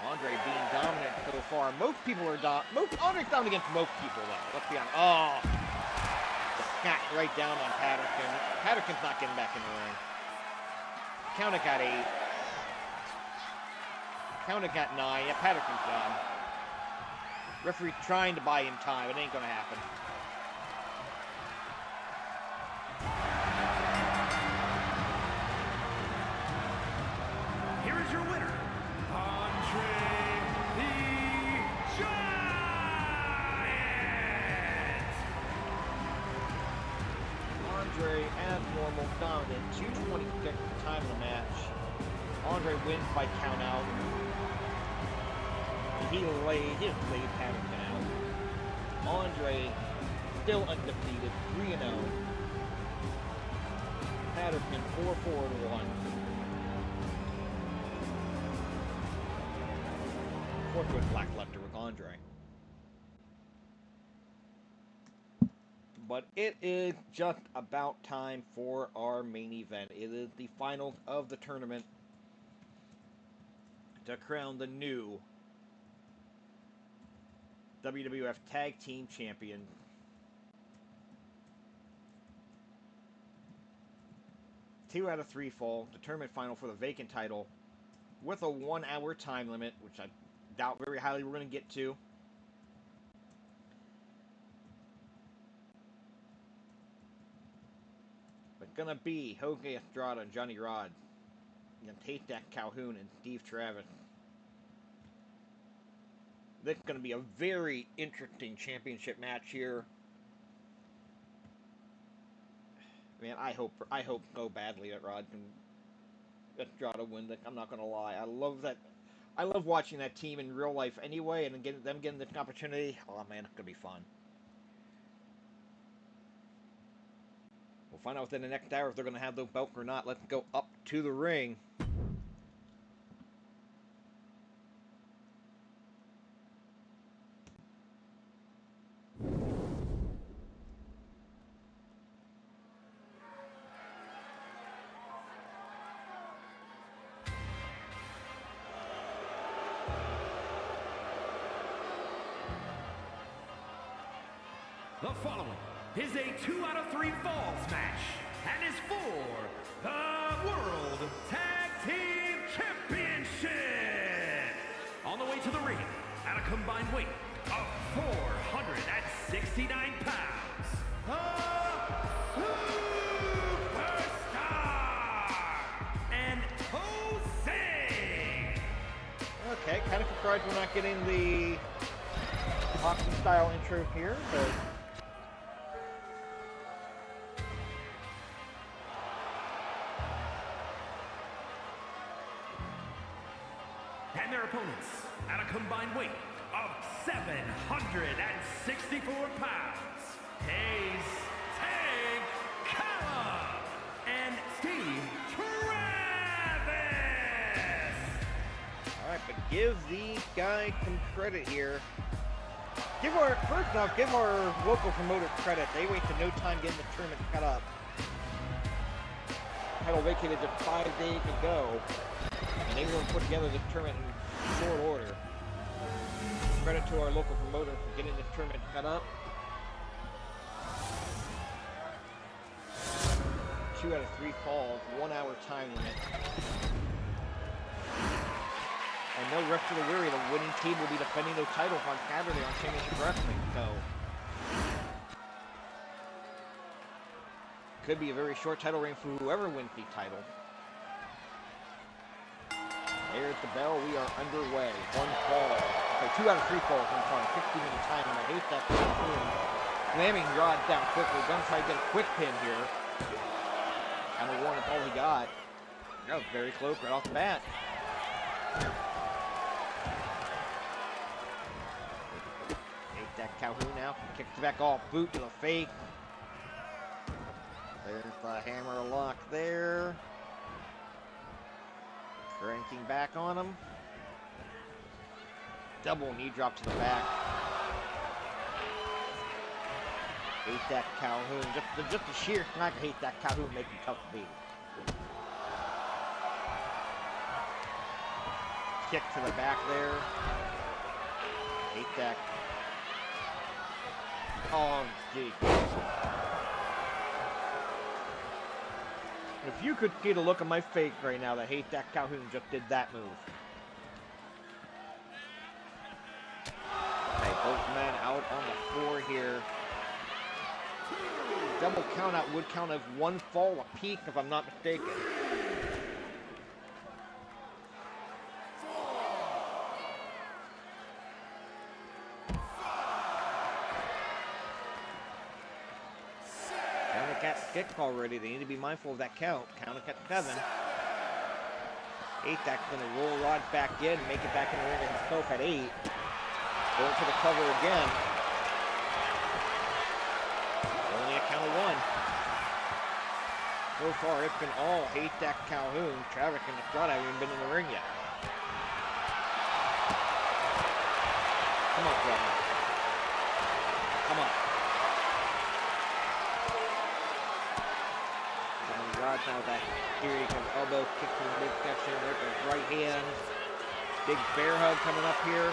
Andre being dominant so far. Most people are Andre's dominant against most people, though. Let's be honest. Oh, the smack right down on Patterson. Patterson's not getting back in the ring. Count got 8. Count got 9. Yeah, Patterson's done. Referee trying to buy him time. It ain't gonna happen. Here is your winner, Andre the Giant! Andre, as normal, dominant. 2:26 time of the match. Andre wins by count out. He just laid Patterson out. Andre still undefeated, 3-0. Patterson 4-4-1. Fourth was lackluster with Andre. But it is just about time for our main event. It is the finals of the tournament to crown the new WWF Tag Team Champion. Two out of 3 fall. The tournament final for the vacant title with a 1-hour time limit, which I doubt very highly we're going to get to. But going to be Jose Estrada and Johnny Rodz against Haystacks, Calhoun, and Steve Travis. This is going to be a very interesting championship match here. Man, I hope so badly that Rodz and Estrada win this. I'm not going to lie. I love that. I love watching that team in real life anyway, and them getting this opportunity. Oh man, it's going to be fun. We'll find out within the next hour if they're going to have the belt or not. Let's go up to the ring. The following is a 2 out of 3 falls match and is for the World Tag Team Championship. On the way to the ring at a combined weight of 469 pounds, the Superstar and Jose. Okay, kind of surprised we're not getting the Austin style intro here, but and their opponents at a combined weight of 764 pounds, Haystacks, Calhoun, and Steve Travis. all right, but give these guys some credit here. First off, give our local promoter credit. They wasted no time getting the tournament cut up. Title vacated just 5 days ago, and they were able to put together this tournament in short order. Credit to our local promoter for getting this tournament cut up. 2 out of 3 falls, 1 hour time limit. And no rest of the weary, the winning team will be defending those titles on Saturday on Championship Wrestling, so could be a very short title reign for whoever wins the title. There's the bell. We are underway. 1 fall. Okay, 2 out of 3 falls. I'm sorry. 15-minute time. And I hate that Calhoun slamming Rodz down quickly. Gonna try to get a quick pin here. And the 1 is all he got. That was very close right off the bat. Hate that Calhoun now. Kicks back off. Boot to the face. There's the hammer lock there. Cranking back on him. Double knee drop to the back. Hate that Calhoun. Just the sheer smack. Hate that Calhoun make him tough to beat. Kick to the back there. Hate that. Oh, gee. If you could see the look on my face right now that hate that Calhoun just did that move. Okay, both men out on the floor here. Double count out would count as 1 fall apiece if I'm not mistaken. Kick already. They need to be mindful of that count. Count at 7. Haystacks going to roll Rodz back in, make it back in the ring himself at 8. Going for the cover again. Only a count of 1. So far, it's been all Haystacks Calhoun. Travis and Estrada haven't even been in the ring yet. Come on, Travis. Come on. Rodz now with that series of elbow kicks to the midsection. There's his right hand. Big bear hug coming up here.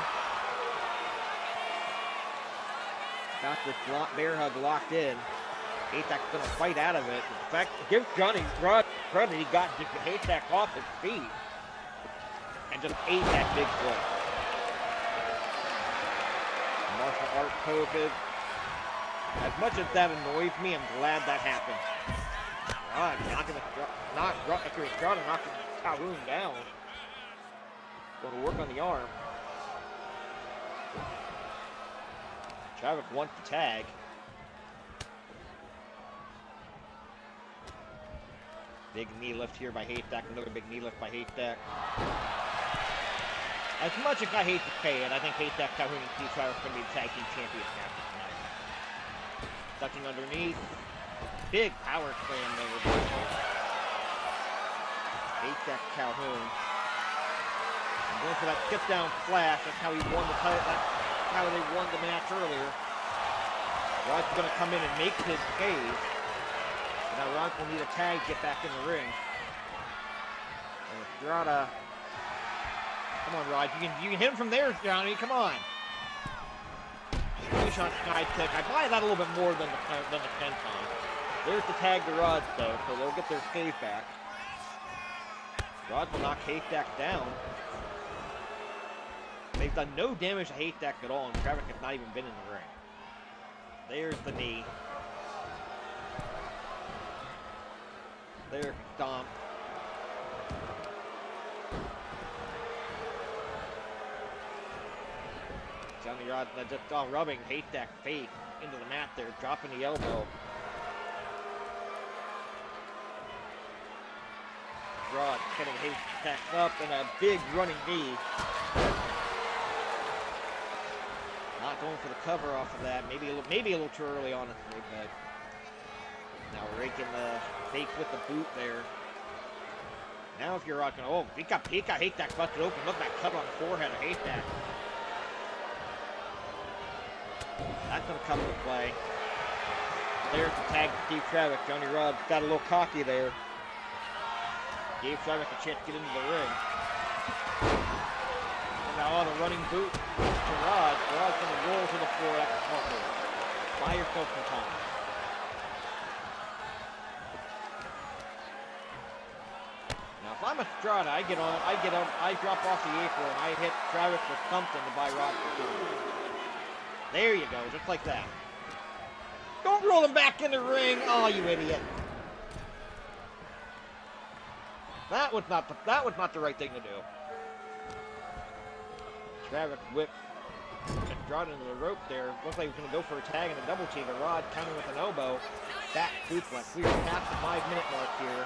Got this bear hug locked in. Haystacks going to fight out of it. In fact, give Johnny Rodz credit. He got Haystacks off his feet and just ate that big foot. Martial art poses. As much as that annoys me, I'm glad that happened. Knocking Calhoun down. Going to work on the arm. Travis wants the tag. Big knee lift here by Haystacks. Another big knee lift by Haystacks. As much as I hate to pay it, I think Haystacks, Calhoun, and Steve Travis are going to be the tag team champions after tonight. Touching underneath. Big power slam there. Haystacks Calhoun. And going for that skip down flash. That's how he won the title. That's how they won the match earlier. Rodz is going to come in and make his save. Now Rodz will need a tag to get back in the ring. And Estrada. Come on, Rodz. You can hit him from there, Johnny. Come on. Finish on side kick. I buy that a little bit more than the 10 time. There's the tag to Rodz, though, so they'll get their save back. Rodz will knock Haystacks down. They've done no damage to Haystacks at all, and Travis has not even been in the ring. There's the knee. There's the stomp. Johnny Rodz just rubbing Haystacks' face into the mat there, dropping the elbow. Rodz getting Haystacks up and a big running knee. Not going for the cover off of that. Maybe a little too early, honestly, but now raking the face with the boot there. Now if you're rocking, oh, Pika Haystacks busted open. Look at that cut on the forehead of Haystacks. That's gonna come into play. There's the tag to Steve Travis. Johnny Rodz got a little cocky there. Gave Travis a chance to get into the ring. And now on a running boot to Rodz. Rodz gonna roll to the floor. That's a smart move. Buy yourself some time. I'm Estrada, I get on, I drop off the apron, and I hit Travis with something to buy Rodz the 2. There you go, just like that. Don't roll him back in the ring! Oh, you idiot. That was not the right thing to do. Travis whipped Estrada into the rope there. Looks like he was going to go for a tag and a double team. Rodz counting with an elbow. Back suplex. We are past the 5-minute mark here.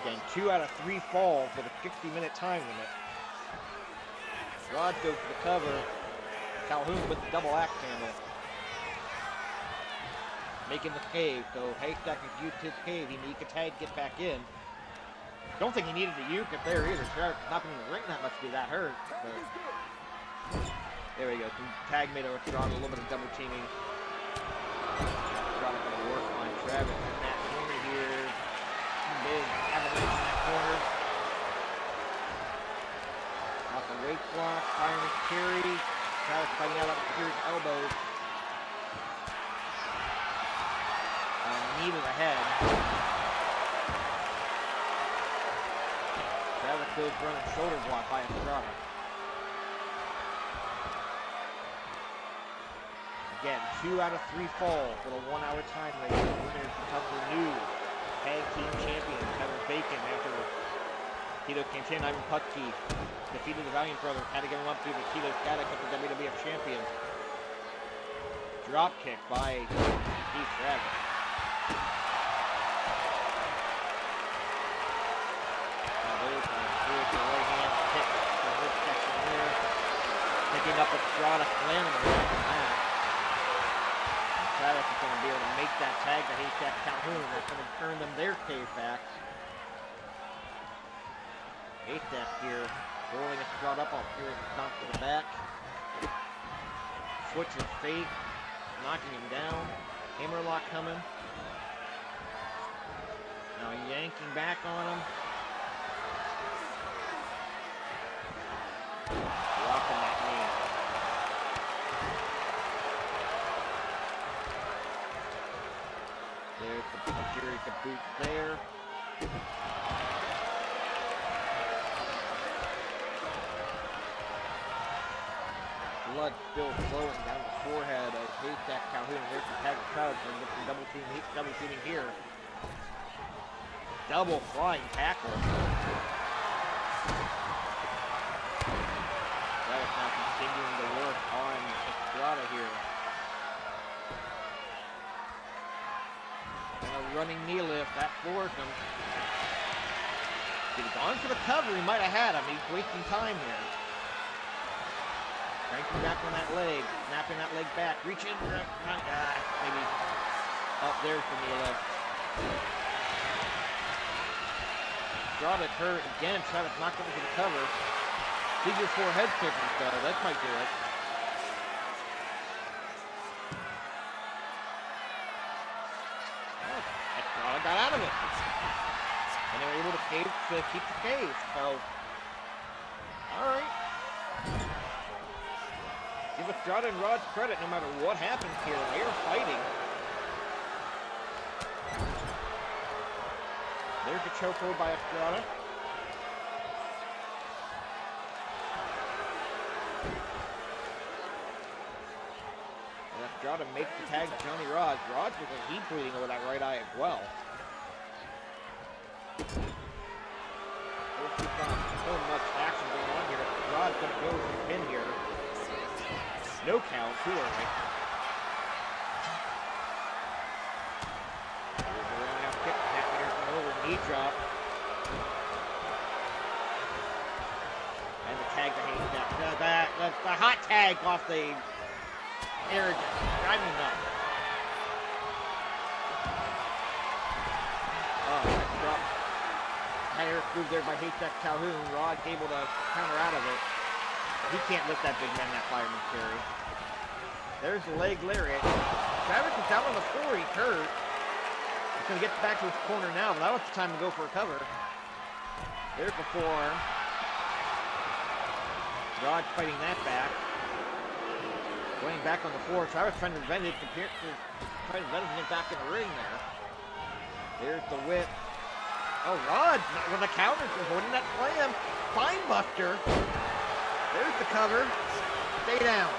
Again, 2 out of 3 falls with a 60-minute time limit. Rodz goes for the cover. Calhoun with the double axe handle. Making the cave. So Haystacks has used his cave. He could tag, get back in. Don't think he needed to uke it there either. Travis not been in the ring that much to be that hurt. But there we go. Some tag made over Estrada, a little bit of double teaming. Estrada going to work on Travis in that corner here. Big avalanche in that corner. Off the weight block, firing carry. Travis fighting out of Pier's elbows. Knee to the head. Travis goes running shoulder block by Estrada. Again, 2 out of 3 falls with a 1-hour time limit. The winners become the new tag team champions. Kevin Bacon after Tito Santana, Ivan Putski defeated the Valiant brothers. Had to give him up to the Tito Static up the WWF champion. Drop kick by Steve Travis. There's the right hand kick for this section here. Picking up Estrada, slamming him right on that. Travis is going to be able to make that tag to Haystacks Calhoun. That's going to earn them their cave back. Haystacks here, rolling Estrada up off here, stomp to the back. Switch his fate, knocking him down. Hammerlock coming. Now yanking back on him. Dropping that knee. There's the Fury boot there. Blood still flowing down the forehead of Haystacks Calhoun. There's the tag of crowd and get some double teaming here. Double flying tackle. Travis now continuing to work on Estrada here. And a running knee lift, that floors him. If he'd gone for the cover, he might have had him. He's wasting time here. Cranking back on that leg, snapping that leg back, reaching, maybe. Oh, there's the knee lift. Estrada hurt again. Travis knocked over to the cover. Figure 4 head kickers though. That might do it. Oh, Estrada got out of it. And they were able to keep the cave. So, alright. Give Estrada and Rodz credit no matter what happens here. They are fighting. There's the chokehold by Estrada. And Estrada makes the tag to Johnny Rodz. Rodz was a heat bleeding over that right eye as well. There's so much action going on here. Rodz gonna go for the pin here. No count, too early. Knee drop. And the tag to Haystacks. The hot tag off the air driving me nuts. Oh, that drop. Tire move there by Haystacks Calhoun. Rodz able to counter out of it. He can't lift that big man, that fireman's carry. There's the leg lariat. Travis is down on the floor. He's hurt. He's going to get back to his corner now, but that was the time to go for a cover. There's the forearm. Rodz fighting that back. Going back on the floor. Travis trying to prevent it. Trying to prevent him getting back in the ring there. There's the whip. Oh, Rodz with a counter, avoiding that slam. Fine Buster. There's the cover. Stay down.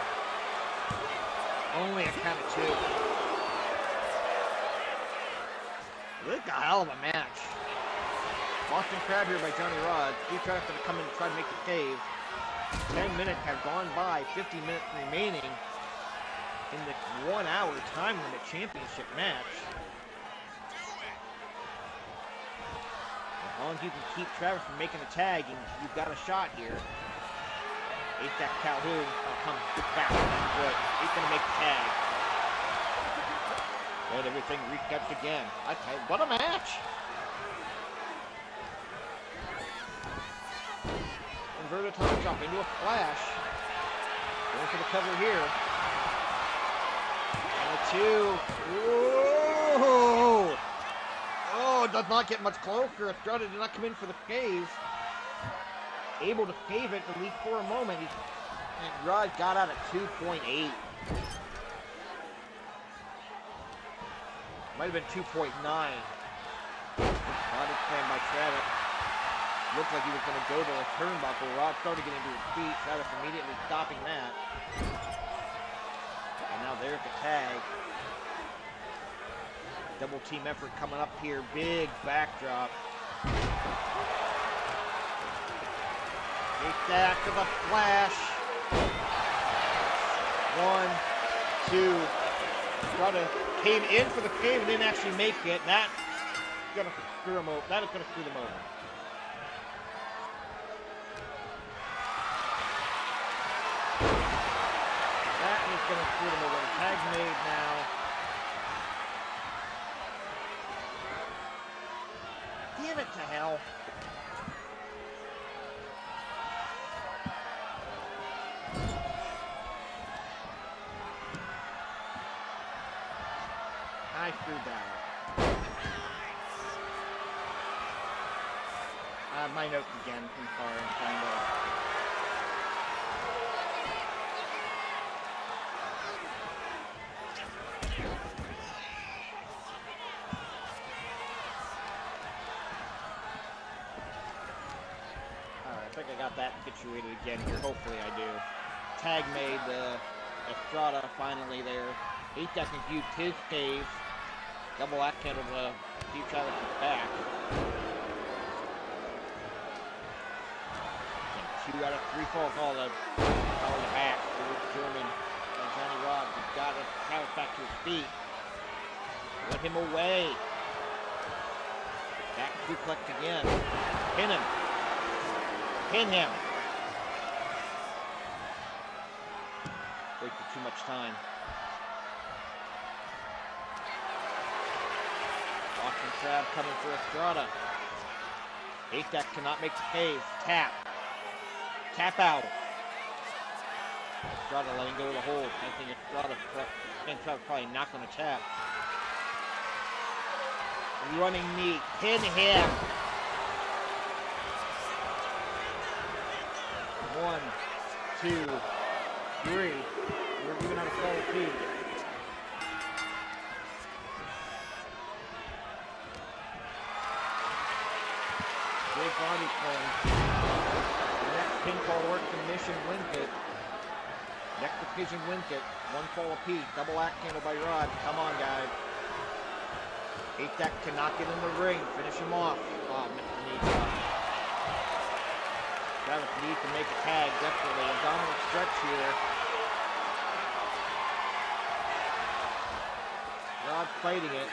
Only a count of 2. Look, a hell of a match. Boston Crab here by Johnny Rodz. Steve Travis going to come in and try to make the save. 10 minutes have gone by. 50 minutes remaining in the 1 hour time limit championship match. As long as you can keep Travis from making a tag, you've got a shot here. Haystacks Calhoun come back. Good. He's going to make the tag. And everything recaps again. I tell you, what a match! Inverted tongue drop into a flash. Going for the cover here. And a 2. Whoa! Oh, does not get much closer. Estrada did not come in for the save. Able to save it, at least for a moment. And Rodz got out at 2.8. Might have been 2.9. Body slam by Travis. Looked like he was going to go to the turnbuckle. Rodz started getting to his feet. Travis immediately stopping that. And now there's the tag. Double team effort coming up here. Big backdrop. Haystacks to the flash. 1, 2. Estrada came in for the save and didn't actually make it. That's gonna screw him over. That is gonna screw them over. That is gonna screw them over. The tag's made now. Damn it to hell. I screwed that up. My notes again. I'm sorry. I'm trying to... Alright, I think I got that situated again here. Hopefully I do. Tag made. Estrada finally there. Haystacks used his save. Double axe handle to Steve Travis' back. And 2 out of 3 falls all the back. There's German and Johnny Rodz. He's got Travis back to his feet. Let him away. Back suplex again. Pin him. Pin him. Wasted too much time. Boston Crab coming for Estrada. Haystacks cannot make the save. Tap. Tap out. Estrada letting go of the hold. I think Estrada's probably not going to tap. Running knee. Pin him. 1, 2, 3. We're even on a solid 2. Big body slam. Next pinfall work submission wins it. Next decision wins it. 1 fall apiece. Double axe handle by Rodz. Come on, guys. Haystacks cannot get in the ring. Finish him off. Oh, missed the knee drop. Travis needs to make a tag desperately. Abdominal stretch here. Rodz fighting it.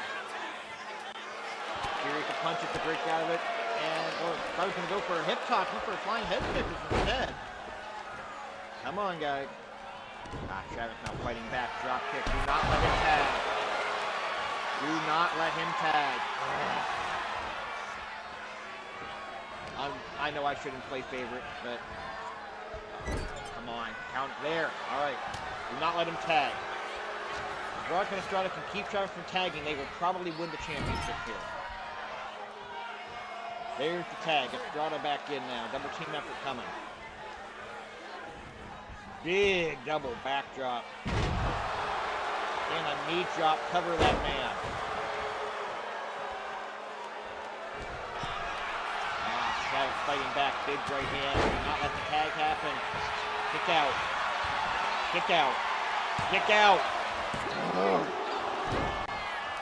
Curious to punch it to break out of it. And I was going to go for a hip toss, went for a flying head kick instead. Come on, guys. Travis now fighting back. Drop kick. Do not let him tag. Do not let him tag. I know I shouldn't play favorite, but come on. Count it there. All right. Do not let him tag. If Rodz and Estrada can keep Travis from tagging, they will probably win the championship here. There's the tag. Estrada back in now. Double team effort coming. Big double backdrop. And a knee drop. Cover that man. Travis fighting back, big right hand, not let the tag happen. Kick out. Kick out. Kick out. Ugh.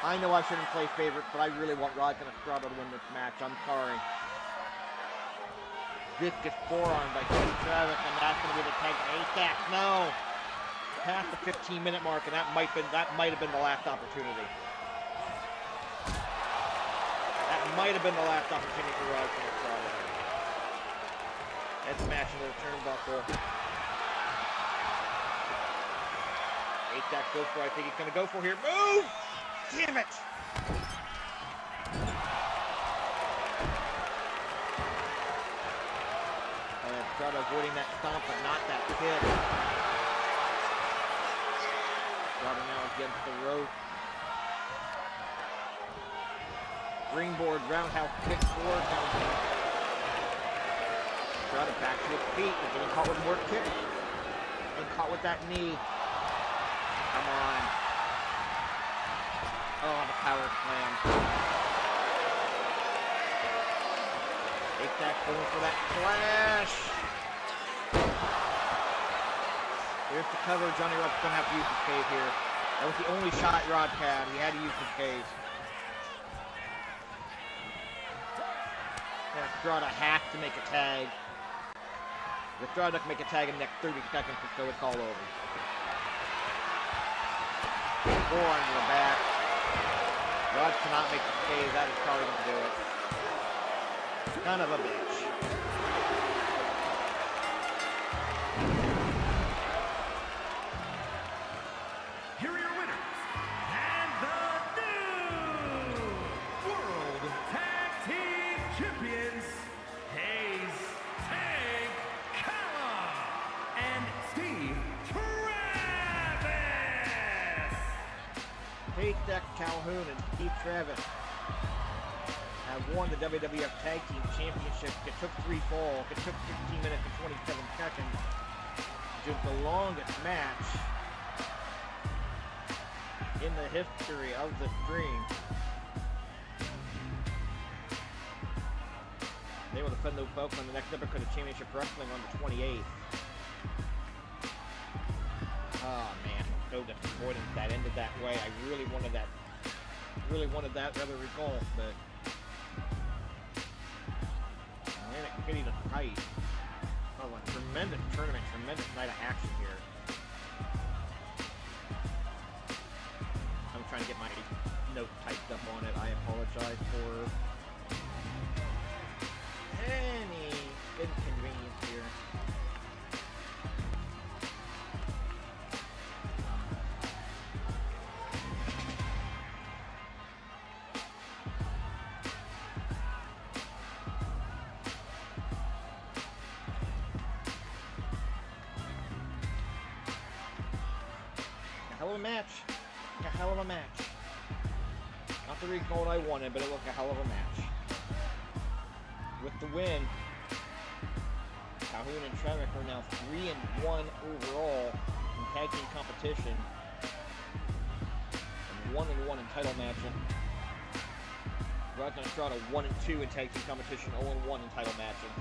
I know I shouldn't play favorite, but I really want Rodz and Estrada to win this match. I'm sorry. This gets forearmed by Travis, and that's going to be the tag. Haystacks, no. Past the 15-minute mark, and that might have been the last opportunity. That might have been the last opportunity for Rodz and Estrada. That's match into the turnbuckle. Haystacks goes for it. I think he's going to go for here. Move! Damn it! And Estrada avoiding that stomp, but not that kick. Estrada now against the rope. Ringboard roundhouse kick forward. Estrada back to his feet. He's getting caught with a work kick. And caught with that knee. Come on. Oh, the power slam. Haystacks going for that flash. There's the cover. Johnny Rodz going to have to use his cave here. That was the only shot Rodz had. He had to use his cave. And Estrada has to make a tag. If Estrada doesn't make a tag in the next 30 seconds or so, it's all over. Forearm to the back. Rodz cannot make the save. That is probably going to do it. Son of a bitch. Here are your winners. And the new World Tag Team Champions, Haystacks, Calhoun, and Steve Travis. Haystacks, Calhoun, and Steve Travis have won the WWF Tag Team Championship. It took 3 falls. It took 16 minutes and 27 seconds. Which is the longest match in the history of the stream. They will defend the belt on the next episode of Championship Wrestling on the 28th. Oh man, I'm so disappointed that ended that way. I really wanted that other result, but Atlantic City to tight. Oh, a tremendous tournament, tremendous night of action here. I'm trying to get my note typed up on it. I apologize for any inconvenience here. Hell of a match. A hell of a match. Not the result I wanted, but it looked a hell of a match. With the win, Calhoun and Travis are now 3-1 overall in tag team competition. And 1-1 in title matching. Rodz and Estrada 1-2 in tag team competition, 0-1 in title matching.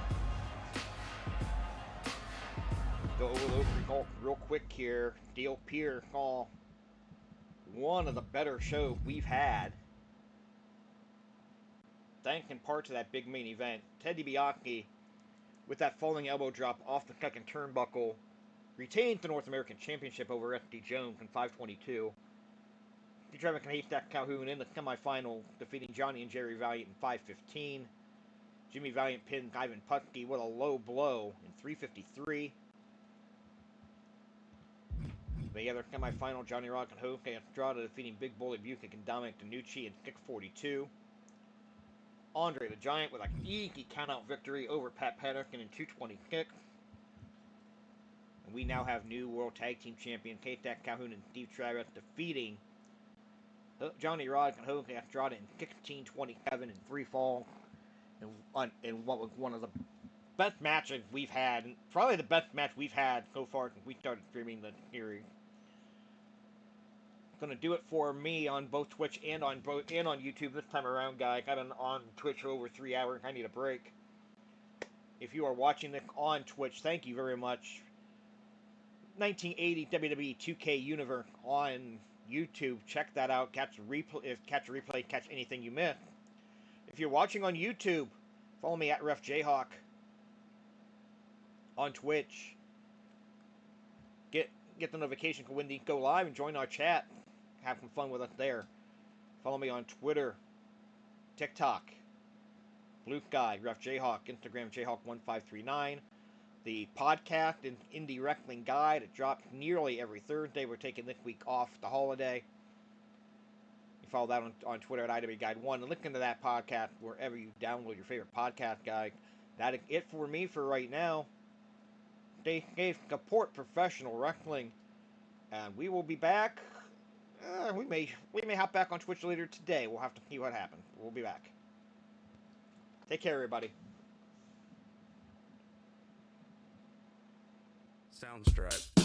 Go over those results real quick here. Pier saw one of the better shows we've had. Thanks in part to that big main event. DiBiase, with that falling elbow drop off the second turnbuckle, retains the North American Championship over SD Jones in 5:22. Travis and Haystacks Calhoun in the semifinal, defeating Johnny and Jerry Valiant in 5:15. Jimmy Valiant pinned Ivan Putski with a low blow in 3:53. The other semifinal, Johnny Rodz and Estrada defeating Big Bully Busick and Dominic DeNucci in 6:42. Andre the Giant with a easy countout victory over Patterson in 2:26. And we now have new World Tag Team Champions Haystacks Calhoun and Steve Travis defeating Johnny Rodz and Estrada in 16:27 in 3 falls. And what was one of the best matches we've had, and probably the best match we've had so far since we started streaming the series. Gonna do it for me on both Twitch and on YouTube this time around, guys. I've been on Twitch for over 3 hours. I need a break. If you are watching it on Twitch, thank you very much. 1980 WWE 2K Universe on YouTube. Check that out. Catch a replay, catch anything you missed. If you're watching on YouTube, follow me at Ref Jayhawk on Twitch. Get the notification when we go live and join our chat. Have some fun with us there. Follow me on Twitter, TikTok, Blue Sky, Ref Jayhawk, Instagram Jayhawk1539. The podcast and Indie Wrestling Guide. It drops nearly every Thursday. We're taking this week off the holiday. You follow that on Twitter at IW Guide 1 and look into that podcast wherever you download your favorite podcast guide. That is it for me for right now. Stay safe, support professional wrestling, and we will be back. We may hop back on Twitch later today. We'll have to see what happens. We'll be back. Take care, everybody. Soundstripe.